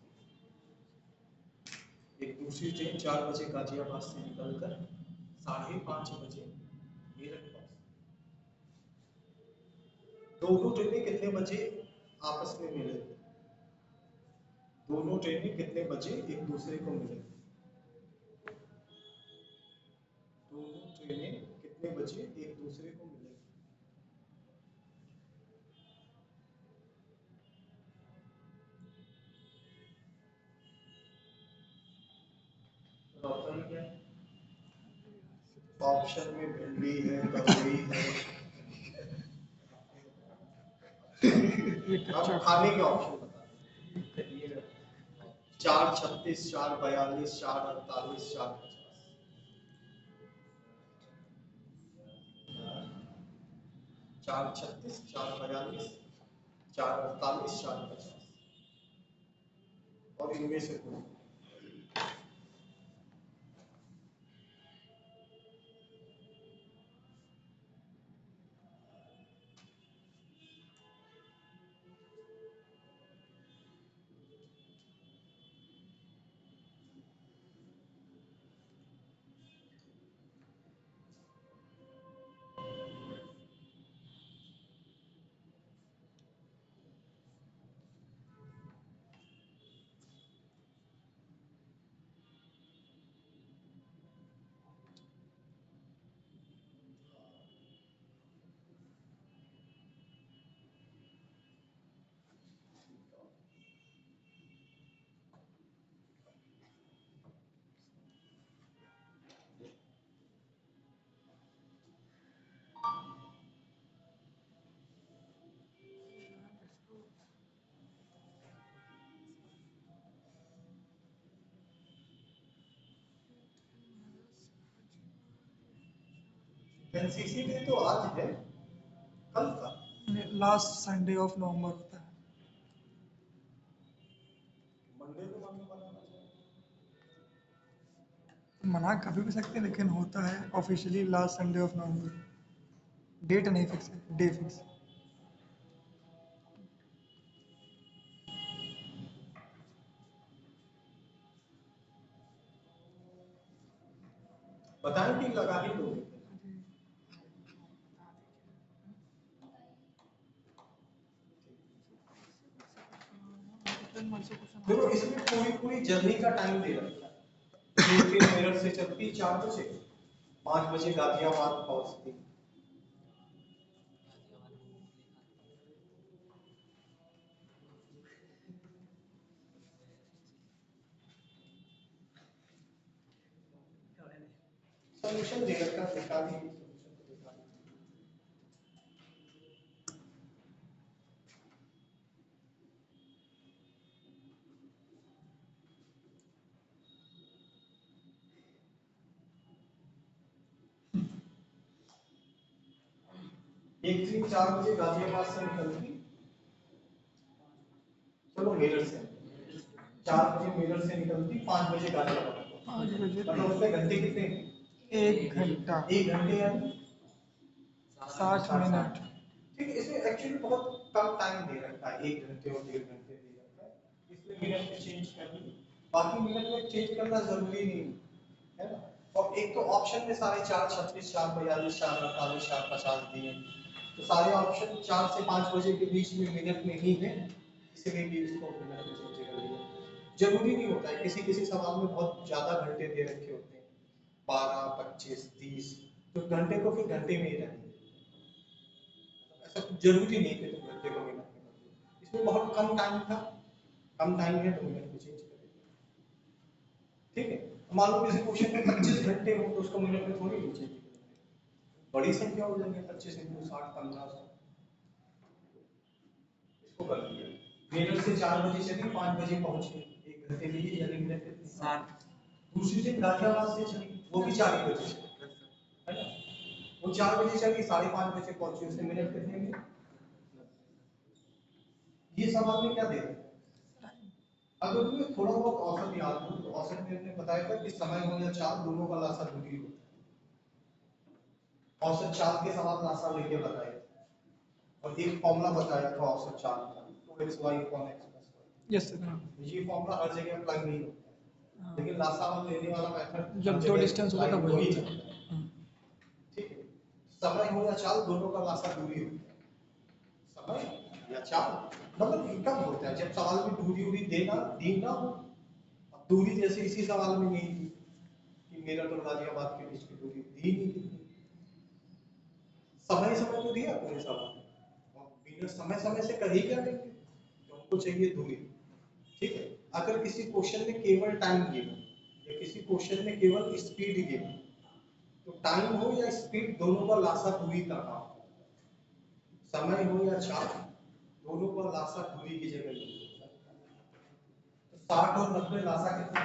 एक दूसरी ट्रेन 4 बजे गाजियाबाद से निकलकर 5:30 बजे मेरठ पहुंचती। दोनों ट्रेनें कितने बजे आपस में मिलेंगी? दोनों ट्रेनें कितने बजे एक दूसरे को मिलेंगी? दोनों ट्रेनें कितने बजे एक दूसरे को मिलेंगी? ऑप्शन क्या है? ऑप्शन में भिंडी है, ककड़ी है। अब खाने के ऑप्शन बता। 4:36, 4:42, 4:48, 4:50। 4:36, 4:42, 4:48, 4:50 और इनमें से कोई। एनसीसी डे तो आज है, कल था। लास्ट संडे ऑफ नवंबर होता है। मंडे को मनाना चाहिए। मना कभी भी सकते हैं लेकिन होता है officially last Sunday of November. Date नहीं फिक्स है, डे फिक्स है। बताएं कि लगा ही दोगे? देखो इसमें पूरी पूरी जर्नी का टाइम दे रखा है। एक ट्रेन मेरठ से चलती 4 बजे, 5 बजे गाजियाबाद पहुंचती। सॉल्यूशन दे रखा है, निकालिए सॉल्यूशन को निकालिए। एक ट्रेन 4 बजे गाजियाबाद से निकलती, चलो मेरठ से 4 बजे मेरठ से निकलती, 5 बजे गाजियाबाद। 5 बजे मतलब उसमें घंटे कितने? 1 घंटा 1 घंटे यानी 60 मिनट। ठीक है, इसमें एक्चुअली बहुत कम टाइम दे रखा है, 1 घंटे और 1.5 घंटे दे रखा है, इसलिए मिनट में चेंज कर दी। बाकी मिनट में चेंज करना जरूरी नहीं है ना। और एक तो ऑप्शन में सारे 4, 36, 4, 42, 4, 48, 4, 50 दिए, तो सारे ऑप्शन 4 से 5 बजे के बीच में मिनट में ही है, इसलिए भी इसको मिनट में चेंज कर दिया। जरूरी नहीं होता है, किसी किसी सवाल में बहुत ज्यादा घंटे दे रखे होते हैं, 12, 25, 30, तो घंटे को फिर घंटे में ही रहेंगे। ऐसा जरूरी नहीं कि तुम घंटे को मिनट में कर दो। इसमें बहुत कम टाइम था, कम टाइम है तो मिनट में चेंज कर देते। ठीक है, मान लो किसी क्वेश्चन में 25 घंटे हो तो उसको मिनट में थोड़ी नहीं चेंज करेंगे, बड़ी संख्या हो जाएगी, 25 into 60, 1500, इसको कर दिया। मेरठ से 4 बजे चली, 5 बजे पहुंची, 1 घंटे लिए, यानी मिनट कितने? 60। दूसरी ट्रेन गाजियाबाद से चली, वो भी 4 बजे चली, है ना, वो 4 बजे चली, 5:30 बजे पहुंची, उससे मिनट कितने मिले? ये सवाल में क्या दे रहे हैं? अगर तुम्हें थोड़ा बहुत औसत याद हो तो औसत में हमने बताया था कि समय हो या चाल दोनों का लासा दूरी होता है। औसत चाल के सवाल लासा लेके बताए थे, और एक फॉर्मूला बताया था औसत चाल का, 2xy upon x plus y। Yes sir. ये फॉर्मूला हर जगह अप्लाई नहीं होता है, लेकिन लासा लेने वाला मेथड जब दो डिस्टेंस होगा तब वही वही चलता है। ठीक है, समय हो या चाल दोनों का लासा दूरी होता है। समय या चाल मतलब कब होता है? जब सवाल में दूरी उरी देना दी ना हो। अब दूरी जैसे इसी सवाल में नहीं थी कि मेरठ और गाजियाबाद के बीच की दूरी दी नहीं थी। समय समय तो दिया पूरे सवाल में, और बिना समय समय से कर ही क्या देंगे, तो हमको चाहिए दूरी। ठीक है, अगर किसी क्वेश्चन में केवल टाइम गिवन या किसी क्वेश्चन में केवल स्पीड गिवन, तो टाइम हो या स्पीड दोनों का लासा दूरी का काम, समय हो या चाल दोनों का लासा दूरी की जगह यूज होता है। तो 60 और 90 लासा कितना?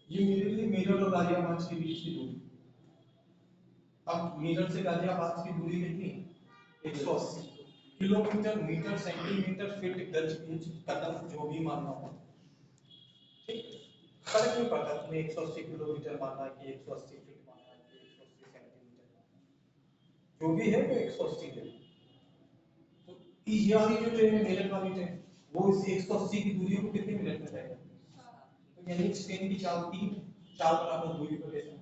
ये मेरे लिए मेरठ और गाजियाबाद के बीच की दूरी। अब मेरठ से गाजियाबाद की दूरी कितनी? 180 किलोमीटर, मीटर, सेंटीमीटर, फीट, गज, इंच, कदम, जो भी मानना हो। ठीक, फर्क नहीं पड़ता तुम्हें 180 किलोमीटर मानना है कि 180 फीट मानना है कि 180 सेंटीमीटर मानना है, जो भी है वो 180 है। तो ये वाली जो ट्रेन है मेरठ वाली ट्रेन, वो इस 180 की दूरी को कितने मिनट में तय करती है? तो यानी ट्रेन की चाल 3, चाल बराबर दूरी पर कैसे?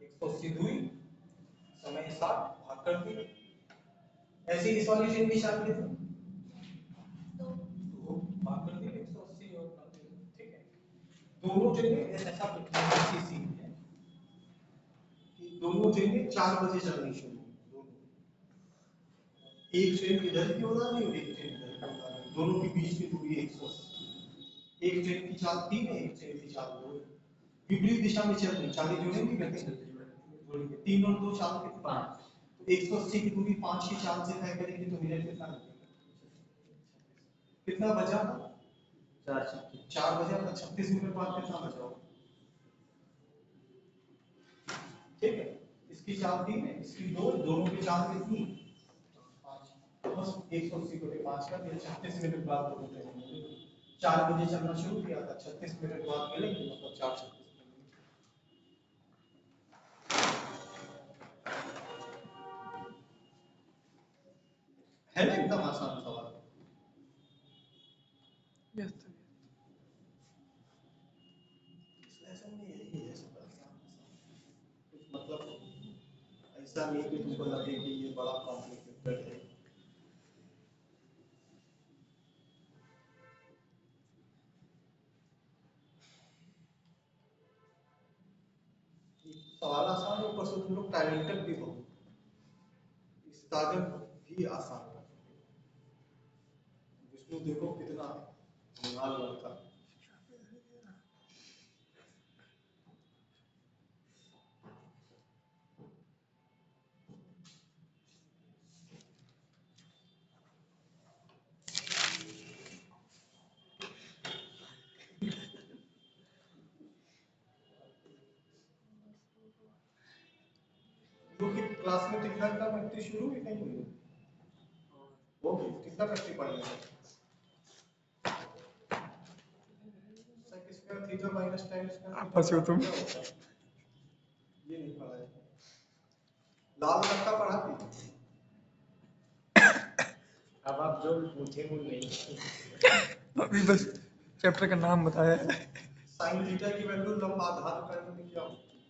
180 दूरी, समय 60, भाग कर दिया। ऐसे ही इस वाली ट्रेन की चाल कितनी? तो भाग कर दिया 180 और 90। ठीक है, दोनों ट्रेनें ऐसा ऐसी सीन है कि दोनों ट्रेनें 4 बजे चलनी शुरू हुई, दोनों। एक ट्रेन इधर की ओर आ रही और एक ट्रेन इधर की ओर आ रही, दोनों के बीच की दूरी 180। एक ट्रेन की चाल 3 है, एक ट्रेन की चाल 2 है, विपरीत दिशा में चल रही, चालें जुड़ेंगी कैसे? 3 और 2 चाल कितनी? 5। तो 180 की दूरी 5 की चाल से तय करेंगे तो मिनट कितना लगेगा? कितना बचा? 4 बजा, तो 36 मिनट बाद कितना बचा होगा? ठीक है, इसकी चाल 3 है, इसकी 2, दोनों की चाल कितनी? 5। बस 180 को 5 कर दिया, 36 मिनट बाद दोनों ट्रेनें मिलेंगी। 4 बजे चलना शुरू किया था, 36 मिनट बाद मिलेंगे, मतलब 4:36 है ना, एकदम आसान सवाल। Yes sir. इस लेसन में यही है, सब आसान आसान, कुछ मतलब ऐसा नहीं कि तुमको लगे कि ये बड़ा कॉम्प्लिकेटेड है। सवाल आसान है, ऊपर से तुम लोग टैलेंटेड भी हो, इस कागज भी आसान है। विष्णु देखो कितना निहाल लड़का। जो कि क्लास में टिकना प्रैक्टिस शुरू ही नहीं हुई होगी, कितना प्रैक्टिस पढ़ेंगे? Sec square theta minus tan square आप फंसे हो तुम। ये नहीं पढ़ा है। लाल रंग का पढ़ा थी। अब आप जो भी पूछे वो नहीं। अभी बस चैप्टर का नाम बताया है। साइन थीटा की वैल्यू लंब आधार करने में क्या होती है?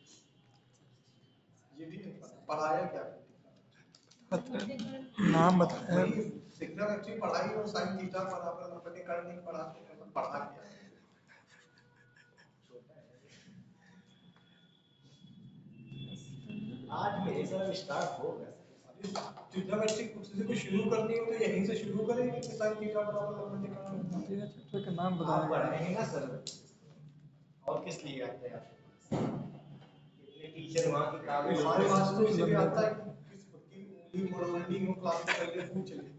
ये भी नहीं पढ़ा। पढ़ाया क्या? नाम बताया है। वही ट्रिग्नोमेट्री पढ़ाई और साइन थीटा बराबर लंब के कर्ण नहीं पढ़ा तो मतलब पढ़ा क्या? आज मेरे साथ स्टार्ट हो गया। ट्रिग्नोमेट्री कुछ से कुछ शुरू करनी हो तो यहीं से शुरू करेंगे कि साइन थीटा बराबर लंब के कर्ण होता है। तेरा चैप्टर का नाम आप बताया है। पढ़ाएंगे ना सर, और किस लिए आते हैं आप? इतने टीचर वहाँ की काबिल हमारे पास तो इसलिए आता है कि किसकी उंगली मोड़नी हो क्लास में पहले पूछ लेगा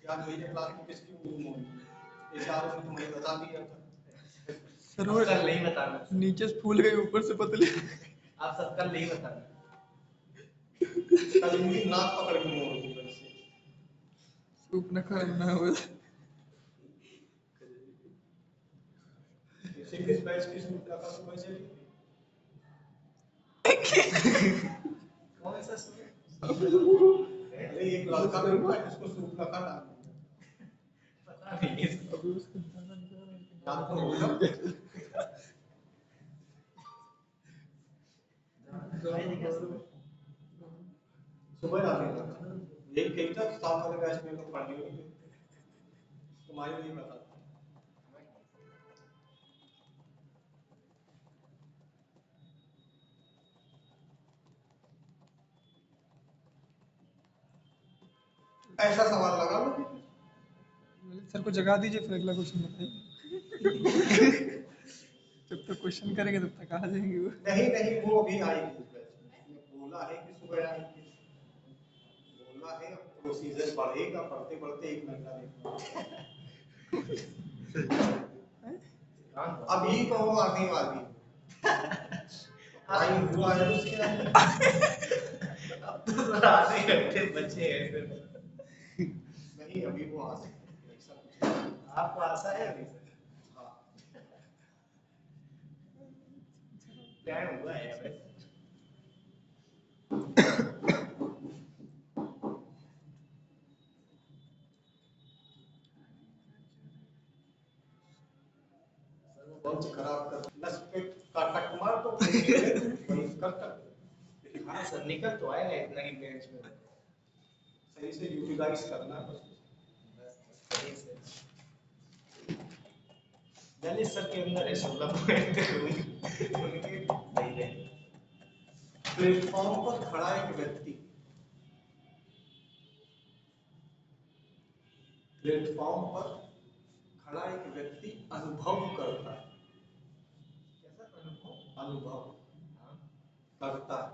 क्या मेरे क्लास में किसकी उंगली मोड़नी है, ऐसे आज में तुम्हें बता दिया था। सर अब वो कल नहीं बताना, नीचे से फूल गए ऊपर से पतले। आप सब कल नहीं बताना। कल इनकी नाक पकड़ के मोड़ दी वैसे। सूप न खराब ना हो। इसी किस बैच की सूचना का सुबह चली? कौन सा सुने? अरे एक लड़का मिलता है जिसको सूचना का नाम पता नहीं। अभी उसका गाना निकाल रहा है। याद तो होगा। सुबह आने लगा यही कही था साथ वाले बैच में लोग पढ़ने नहीं थे, तुम्हारी नहीं पता। ऐसा सवाल लगा लो। ललित सर को जगा दीजिए फिर अगला क्वेश्चन बताइए। जब तक क्वेश्चन करेंगे तब तक आ जाएंगे वो। नहीं नहीं वो अभी आएगी इस बैच में, उसने बोला है कि सुबह आएगी, बोला है अब प्रोसीजर बढ़ेगा, बढ़ते बढ़ते 1 महीना लेगा। अभी तो वो आने वाली आई हुआ है उसके अंदर। अब तो आधे घंटे बचे हैं फिर। नहीं अभी वो आ सकती है, ऐसा कुछ नहीं। आपको आशा है अभी से? हाँ टाइम हुआ है वैसे। बहुत खराब कर नस पे काटक मार तो वही कर सकते। हाँ सर, निकल तो आएगा इतना ही बेंच में। सही से यूटिलाइज करना बस। सही से। ललित सर के अंदर है 16 पॉइंट उनके सही है। प्लेटफॉर्म पर खड़ा एक व्यक्ति, प्लेटफॉर्म पर खड़ा एक व्यक्ति अनुभव करता है। कैसा अनुभव? अनुभव करता है।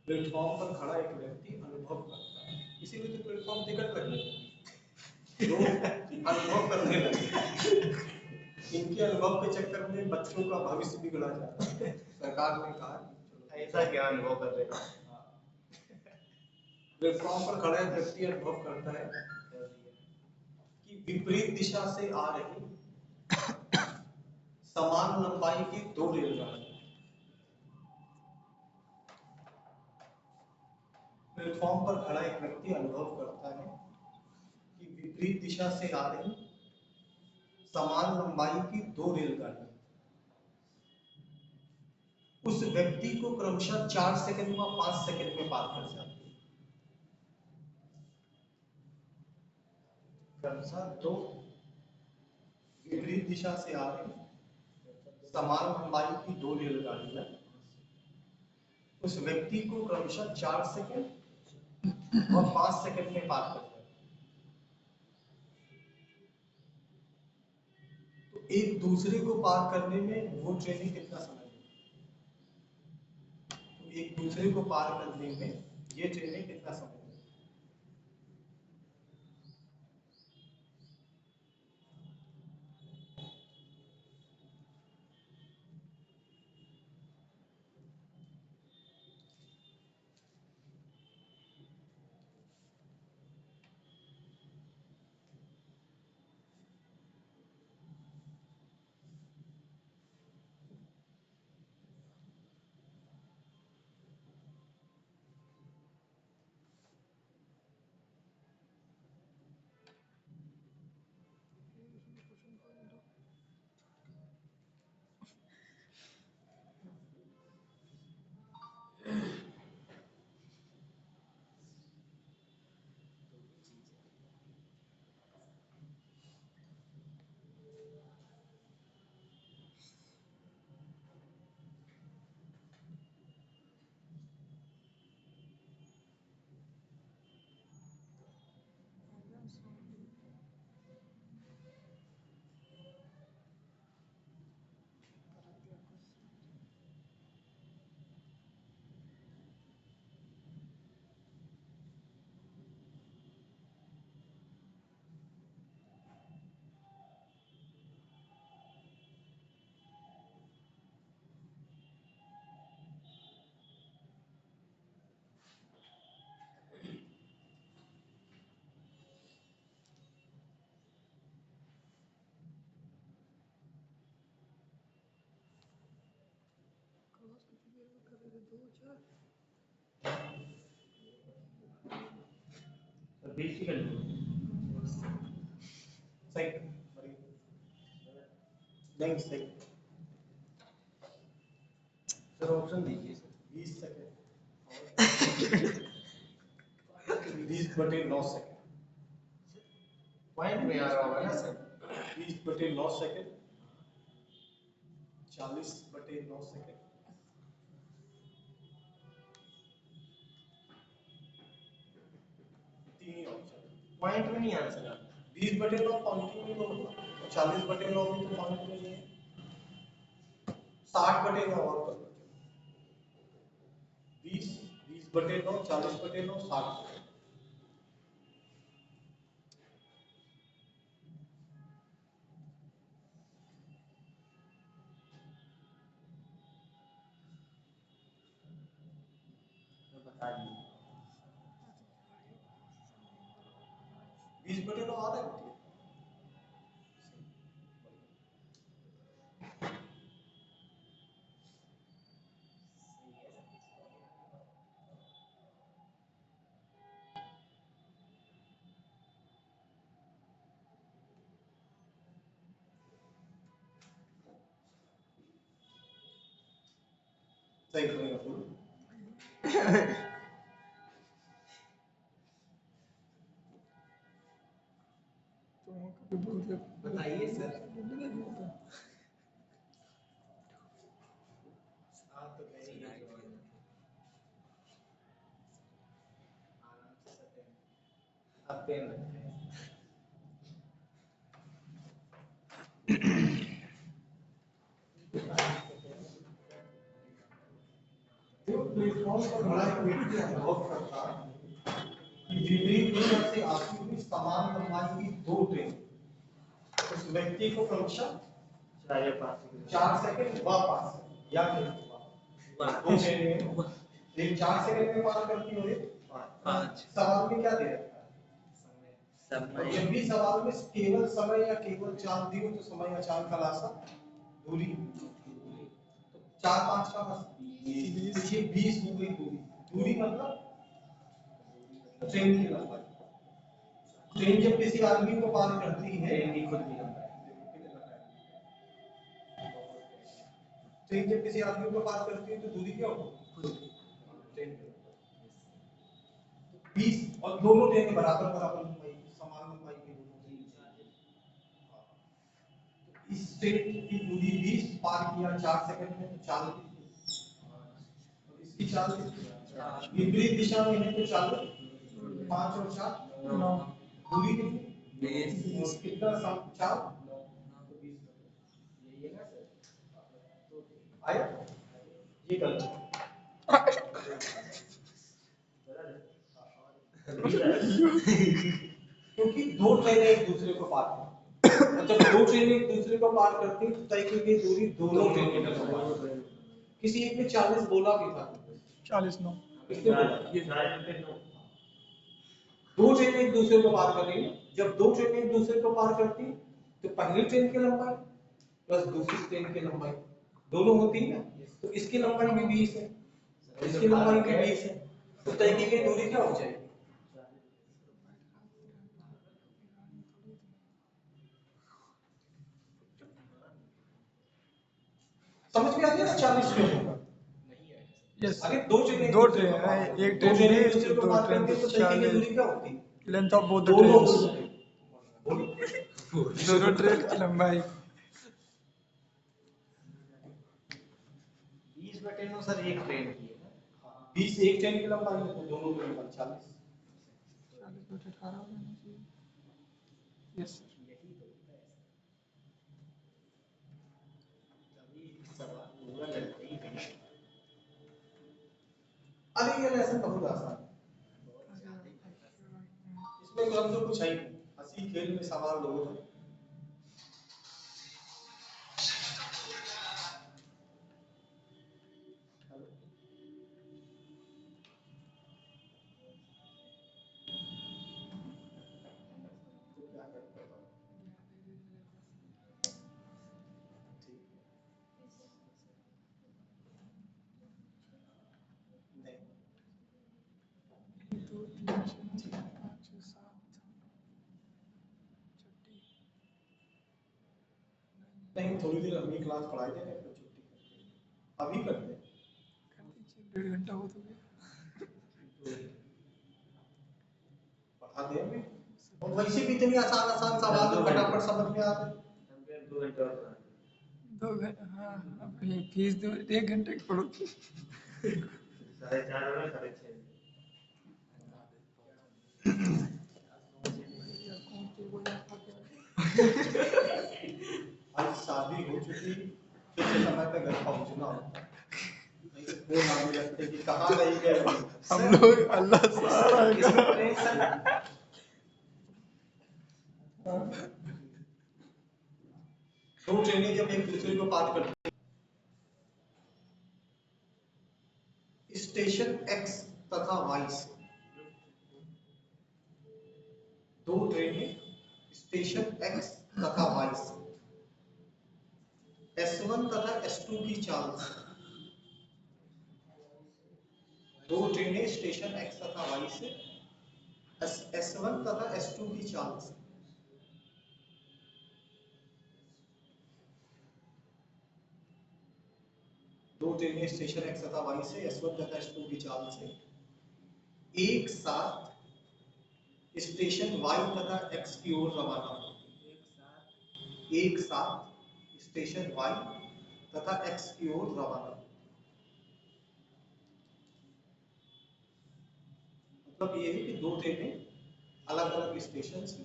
प्लेटफॉर्म पर खड़ा एक व्यक्ति अनुभव करता है, इसीलिए तो प्लेटफॉर्म टिकट लगने लगे, लोग अनुभव करने लगे। इनके अनुभव के चक्कर में बच्चों का भविष्य बिगड़ा जाता है। सरकार ने कहा ऐसा क्या अनुभव कर रहे हैं? प्लेटफॉर्म पर खड़ा एक व्यक्ति अनुभव करता है कि विपरीत दिशा से आ रही समान लंबाई की 2 रेलगाड़ियां, प्लेटफॉर्म पर खड़ा एक व्यक्ति अनुभव करता है कि विपरीत दिशा से आ रही समान लंबाई की 2 रेलगाड़ियां उस व्यक्ति को क्रमशः 4 सेकंड व 5 सेकंड में पार कर जाती है। क्रमशः 2 विपरीत दिशा से आ रही समान लंबाई की 2 रेलगाड़ियां उस व्यक्ति को क्रमशः 4 सेकंड और 5 सेकंड में पार कर जाती है। तो एक दूसरे को पार करने में वो ट्रेनें कितना समय लेगी? तो एक दूसरे को पार करने में ये ट्रेनें कितना समय लेगी? बीच की कर लो। सही नहीं सही सर ऑप्शन दीजिए सर। 20 सेकंड 20/9 सेकंड पॉइंट में आ रहा होगा ना सर। 20/9 सेकंड 40/9 सेकंड तीन ही ऑप्शन पॉइंट में नहीं आंसर आता। 20/9 पॉइंट में तो होगा और 40/9 भी तो पॉइंट में नहीं है 60/9 और कर लो 20/9 40/9 60 तो बता दीजिए। 20/9 आ रहा है बेटी सही करेगा बोलो तो वहाँ कभी बोल दे बताइए सर। आप तो कह ही रहे हो। आराम से सर पेन। आप पेन रखते हैं। जो प्लेटफॉर्म पर बड़ा एक व्यक्ति अनुभव करता कि विपरीत दिशा से आती हुई समान लंबाई की दो ट्रेन उस व्यक्ति को क्रमशः 4 सेकंड व 5 सेकंड या फिर दो ट्रेनें एक 4 सेकंड में पार करती हो एक 5 सवाल में क्या दे रखा है और जब भी सवाल में केवल समय या केवल चाल दी हो तो समय या चाल का रास्ता दूरी तो 4 5 का रास्ता तो ये 20 हो गई दूरी दूरी मतलब ट्रेन की लंबाई ट्रेन जब किसी आदमी को पार करती है ट्रेन की खुद की लंबाई। ट्रेन जब किसी आदमी को पार करती है तो दूरी क्या होगी ट्रेन की 20 और दोनों ट्रेन बराबर बराबर लंबाई समान लंबाई की दोनों ट्रेन इस ट्रेन की दूरी 20 पार किया 4 सेकंड में तो चाल और इसकी चाल विपरीत दिशा में है तो चाल 5 और 4 9 दूरी कितनी 20 कितना चाल तो 20 यही है ना सर। आया ये गलत क्योंकि दो ट्रेनें एक दूसरे को पार करती और जब दो ट्रेनें एक दूसरे को पार करती तो तय की गई दूरी दोनों ट्रेन के बीच में किसी एक ने 40 बोला भी था 40 9 किसने बोला दो ट्रेनें एक दूसरे को पार कर रही हैं जब दो ट्रेनें एक दूसरे को पार करती तो पहली ट्रेन की लंबाई प्लस दूसरी ट्रेन की लंबाई दोनों होती है ना तो इसकी लंबाई भी 20 है इसकी लंबाई भी 20 है तो तय की गई दूरी क्या हो जाएगी समझ में आ गया ना 40 क्यों होगा यस अरे दो ट्रेन दो ट्रेन है एक ट्रेन एक बीस दूसरे को दो पार ट्रेन करती तो तय की गई 40 दूरी क्या होती लेंथ ऑफ बोथ द दोनों ट्रेन्स दोनों ट्रेन की लंबाई 20/9 सर एक ट्रेन की है ना। 20 एक ट्रेन की लंबाई है तो दोनों की लंबाई 40 40 बटे 18 हो जाना चाहिए यस सर यही तो होता है सर। तभी सवाल पूरा लगता ही नहीं। अरे ये लेसन बहुत आसान है बहुत ज्यादा ही लगता है। इसमें क्रम तो कुछ है ही नहीं हंसी खेल में सवाल लोगों ने तो क्या करें बताओ ठीक नहीं, थोड़ी देर हम ही क्लास पढ़ाई देंगे, फिर छुट्टी करते हैं। अभी करते हैं। 1.5 घंटा हो तो गया। पढ़ा देंगे और वैसे भी इतनी आसान आसान सवाल जो फटाफट समझ में आते हैं। 2 घंटे और पढ़ा। 2 घंटे, हाँ अब ये फीस दो, 1 घंटे की पढ़ो। 4:30 और 6:30। आज शादी हो चुकी, फिर से समय पे घर पहुंचना होता है। नहीं तो फोन आने लगते कि कहाँ रह गए हम लोग अल्लाह सहारा है। इसमें टेंशन। दो ट्रेनें जब एक दूसरे को पार करती हैं, स्टेशन एक्स तथा वाई से, दो ट्रेनें स्टेशन एक्स तथा वाई से S1 तथा S2 की चाल से, दो ट्रेनें स्टेशन एक्स तथा वाई से S1 तथा S2 की चाल से, दो ट्रेनें स्टेशन एक्स तथा वाई से S1 तथा S2 की चाल से एक साथ स्टेशन वाई तथा एक्स की ओर रवाना होती है। एक साथ स्टेशन वाई तथा एक्स की ओर रवाना होती है। मतलब ये है कि दो ट्रेनें अलग अलग स्टेशन से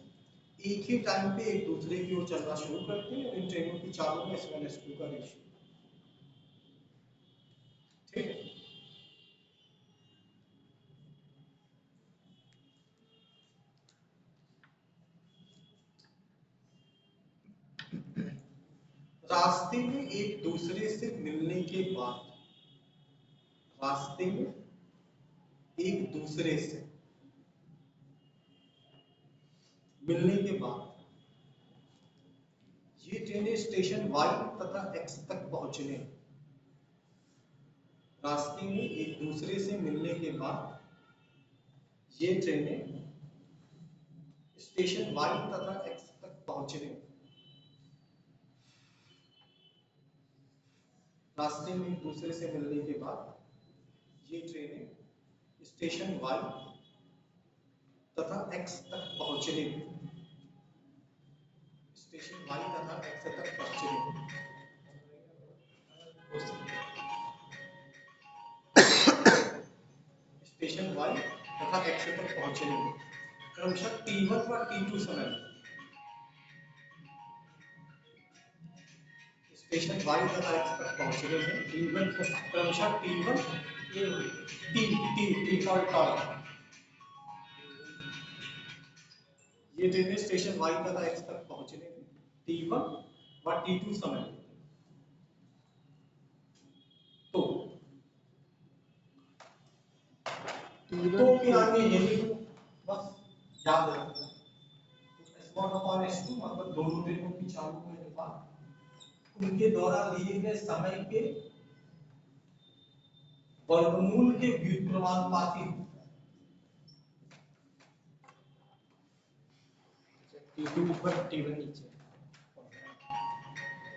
एक ही टाइम पे एक दूसरे की ओर चलना शुरू करती है और इन ट्रेनों की चालों में S1 S2 का रेशियो, ठीक है। रास्ते में एक दूसरे से मिलने के बाद, रास्ते में एक दूसरे से मिलने के बाद ये ट्रेनें स्टेशन वाई तथा एक्स तक पहुंचने, रास्ते में एक दूसरे से मिलने के बाद ये ट्रेनें स्टेशन वाई तथा एक्स तक पहुंचने, रास्ते में एक दूसरे से मिलने के बाद ये ट्रेनें स्टेशन वाई तथा एक्स तक पहुंचने, स्टेशन वाई तथा एक्स तक पहुंचने, स्टेशन वाई तथा एक्स तक पहुंचने में क्रमशः T1 व T2 समय, स्टेशन वाई तथा एक्स तक पहुंचने में T1 क्रमशः T1 T फॉर टॉप, ये ट्रेनें स्टेशन वाई तथा एक्स तक पहुंचने में T1 व T2 समय, तो के आगे यही बस याद रखना। S1/S2 मतलब दोनों ट्रेनों की चालों में अनुपात उनके द्वारा लिए गए समय के वर्गमूल के व्युत्क्रमानुपाती होता है। T2 ऊपर T1 नीचे।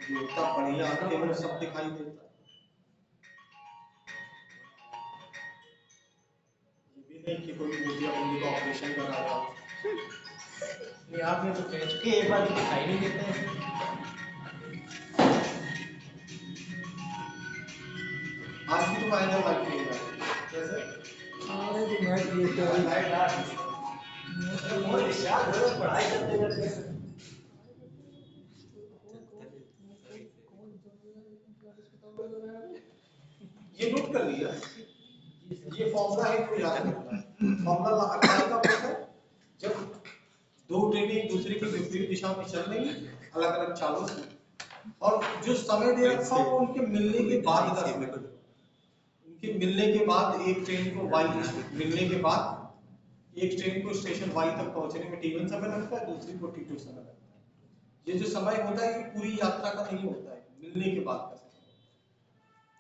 जो इतना बढ़िया आंखें में सब दिखाई देता है। ये भी नहीं कि कोई मोतिया बिंदी का ऑपरेशन करा रहा हो। नहीं आपने तो कह चुके एक बार दिखाई नहीं देता है। आज की तो फाइनल लाइट नहीं है कैसे हमारे तो मैच लेते हैं। लाइट आ रही है। बहुत शायद हो पढ़ाई करते करते। ये नोट कर लिया, ये फॉर्मूला है तो याद रखना है। फॉर्मूला अप्लाई कब होता है जब दो ट्रेनें एक दूसरे की विपरीत दिशा में चल रही अलग अलग चालों से और जो समय दे रखा हो उनके मिलने के बाद का समय, उनके मिलने के बाद एक ट्रेन को वाई मिलने के बाद एक ट्रेन को स्टेशन वाई तक पहुंचने में T1 समय लगता है, दूसरी को T2 समय लगता है। ये जो समय होता है ये पूरी यात्रा का नहीं होता है, मिलने के बाद का समय।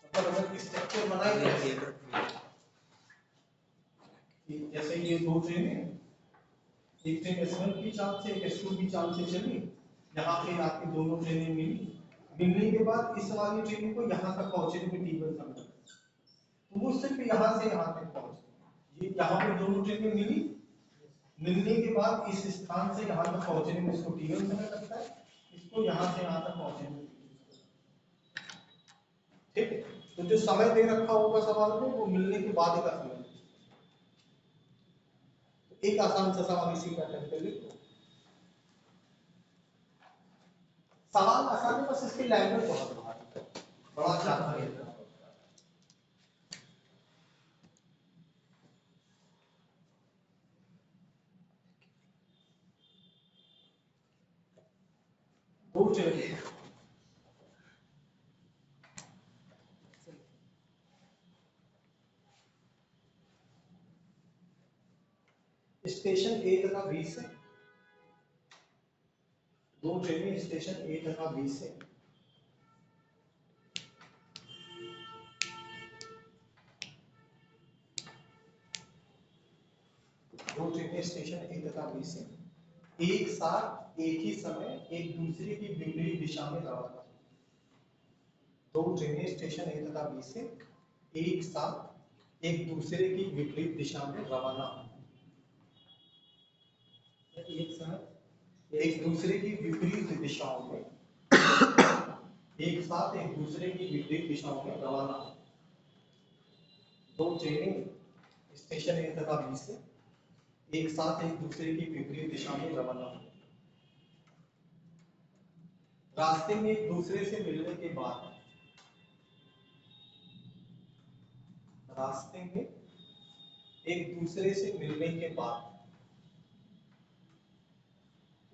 मतलब अगर स्ट्रक्चर बनाए गए जैसे ये दो ट्रेनें, एक ट्रेन S1 की चाल से एक S2 की चाल से चली, यहाँ पे आके दोनों ट्रेनें मिली मिलने के बाद इस वाली ट्रेन को यहाँ तक पहुंचने में T1 समय लगता है। तो वो सिर्फ यहाँ से यहाँ तक पहुंचे। ये यहाँ पे दोनों ट्रेनें मिली, मिलने के बाद इस स्थान से यहाँ तक पहुंचने में इसको T1 समय लगता है, इसको यहाँ से यहाँ तक पहुंचने में T2 समय। ठीक है, तो जो समय दे रखा होगा सवाल में वो मिलने के बाद का समय। एक आसान सा सवाल इसी पैटर्न पे लिख दो। सवाल आसान है, बस इसकी लैंग्वेज बहुत बड़ा चाहता है। दो ट्रेन स्टेशन ए तथा बी से, दो ट्रेनें स्टेशन ए तथा बी से दो ट्रेनें स्टेशन ए तथा बी से एक साथ एक ही समय एक दूसरे की विपरीत दिशा में रवाना। दो ट्रेनें स्टेशन ए तथा बी से एक साथ एक दूसरे की विपरीत दिशा में रवाना। एक साथ एक दूसरे की विपरीत दिशाओं में एक साथ एक दूसरे की विपरीत दिशाओं में रवाना। दो ट्रेनें स्टेशन ए तथा बी से एक साथ एक दूसरे की विपरीत दिशा में रवाना। रास्ते में एक दूसरे से मिलने के बाद रास्ते में एक दूसरे से मिलने के बाद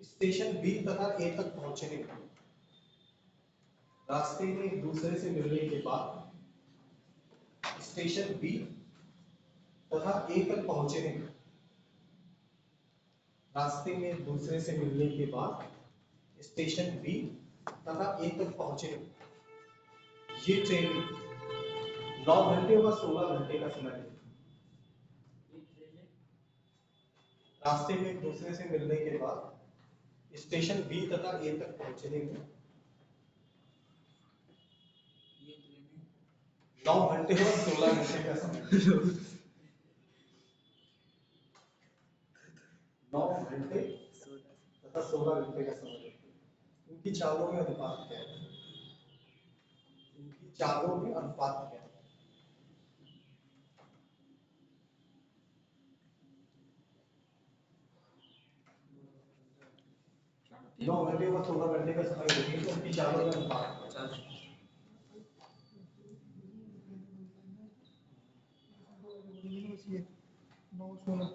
स्टेशन बी तथा ए तक पहुंचने के रास्ते में एक दूसरे से मिलने के बाद स्टेशन बी तथा ए तक पहुंचने के रास्ते में एक दूसरे से मिलने के बाद स्टेशन बी तथा ए तक पहुंचने ये ट्रेन 9 घंटे व 16 घंटे का समय है। रास्ते में एक दूसरे से मिलने के बाद स्टेशन बी तथा ए तक पहुंचने में 9 घंटे व 16 घंटे का समय। 9 घंटे तथा 16 घंटे का समय। इनकी चालों में अनुपात क्या है? इनकी चालों में अनुपात क्या है? 9 घंटे व 16 घंटे का समय देखिए तो उनकी चालों में अनुपात क्या है? ये 9 16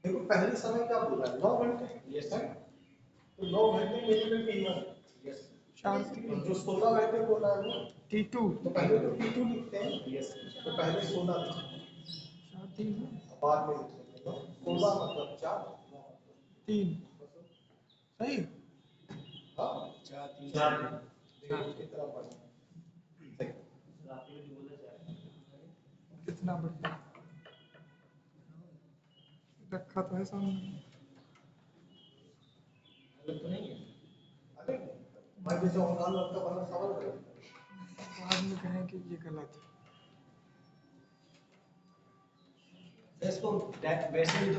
देखो पहले समय क्या बोला है? 9 घंटे। Yes sir. तो 9 घंटे मेरे में T1। यस। 4 और जो 16 घंटे बोला है वो T2 तो पहले तो T2 लिखते हैं। यस। तो पहले 16 लिखते हैं, 4 3 बाद में लिखेंगे। तो 16 मतलब 4 3 सही हाँ 4 3 देखो कितना बढ़िया। सही। कितना बढ़िया रखा तो है सामने। गलत तो नहीं है। अरे मैं जैसे ऑनलाइन लगता बना सवाल करें। बाद में कहें कि ये गलत है। इसको वैसे भी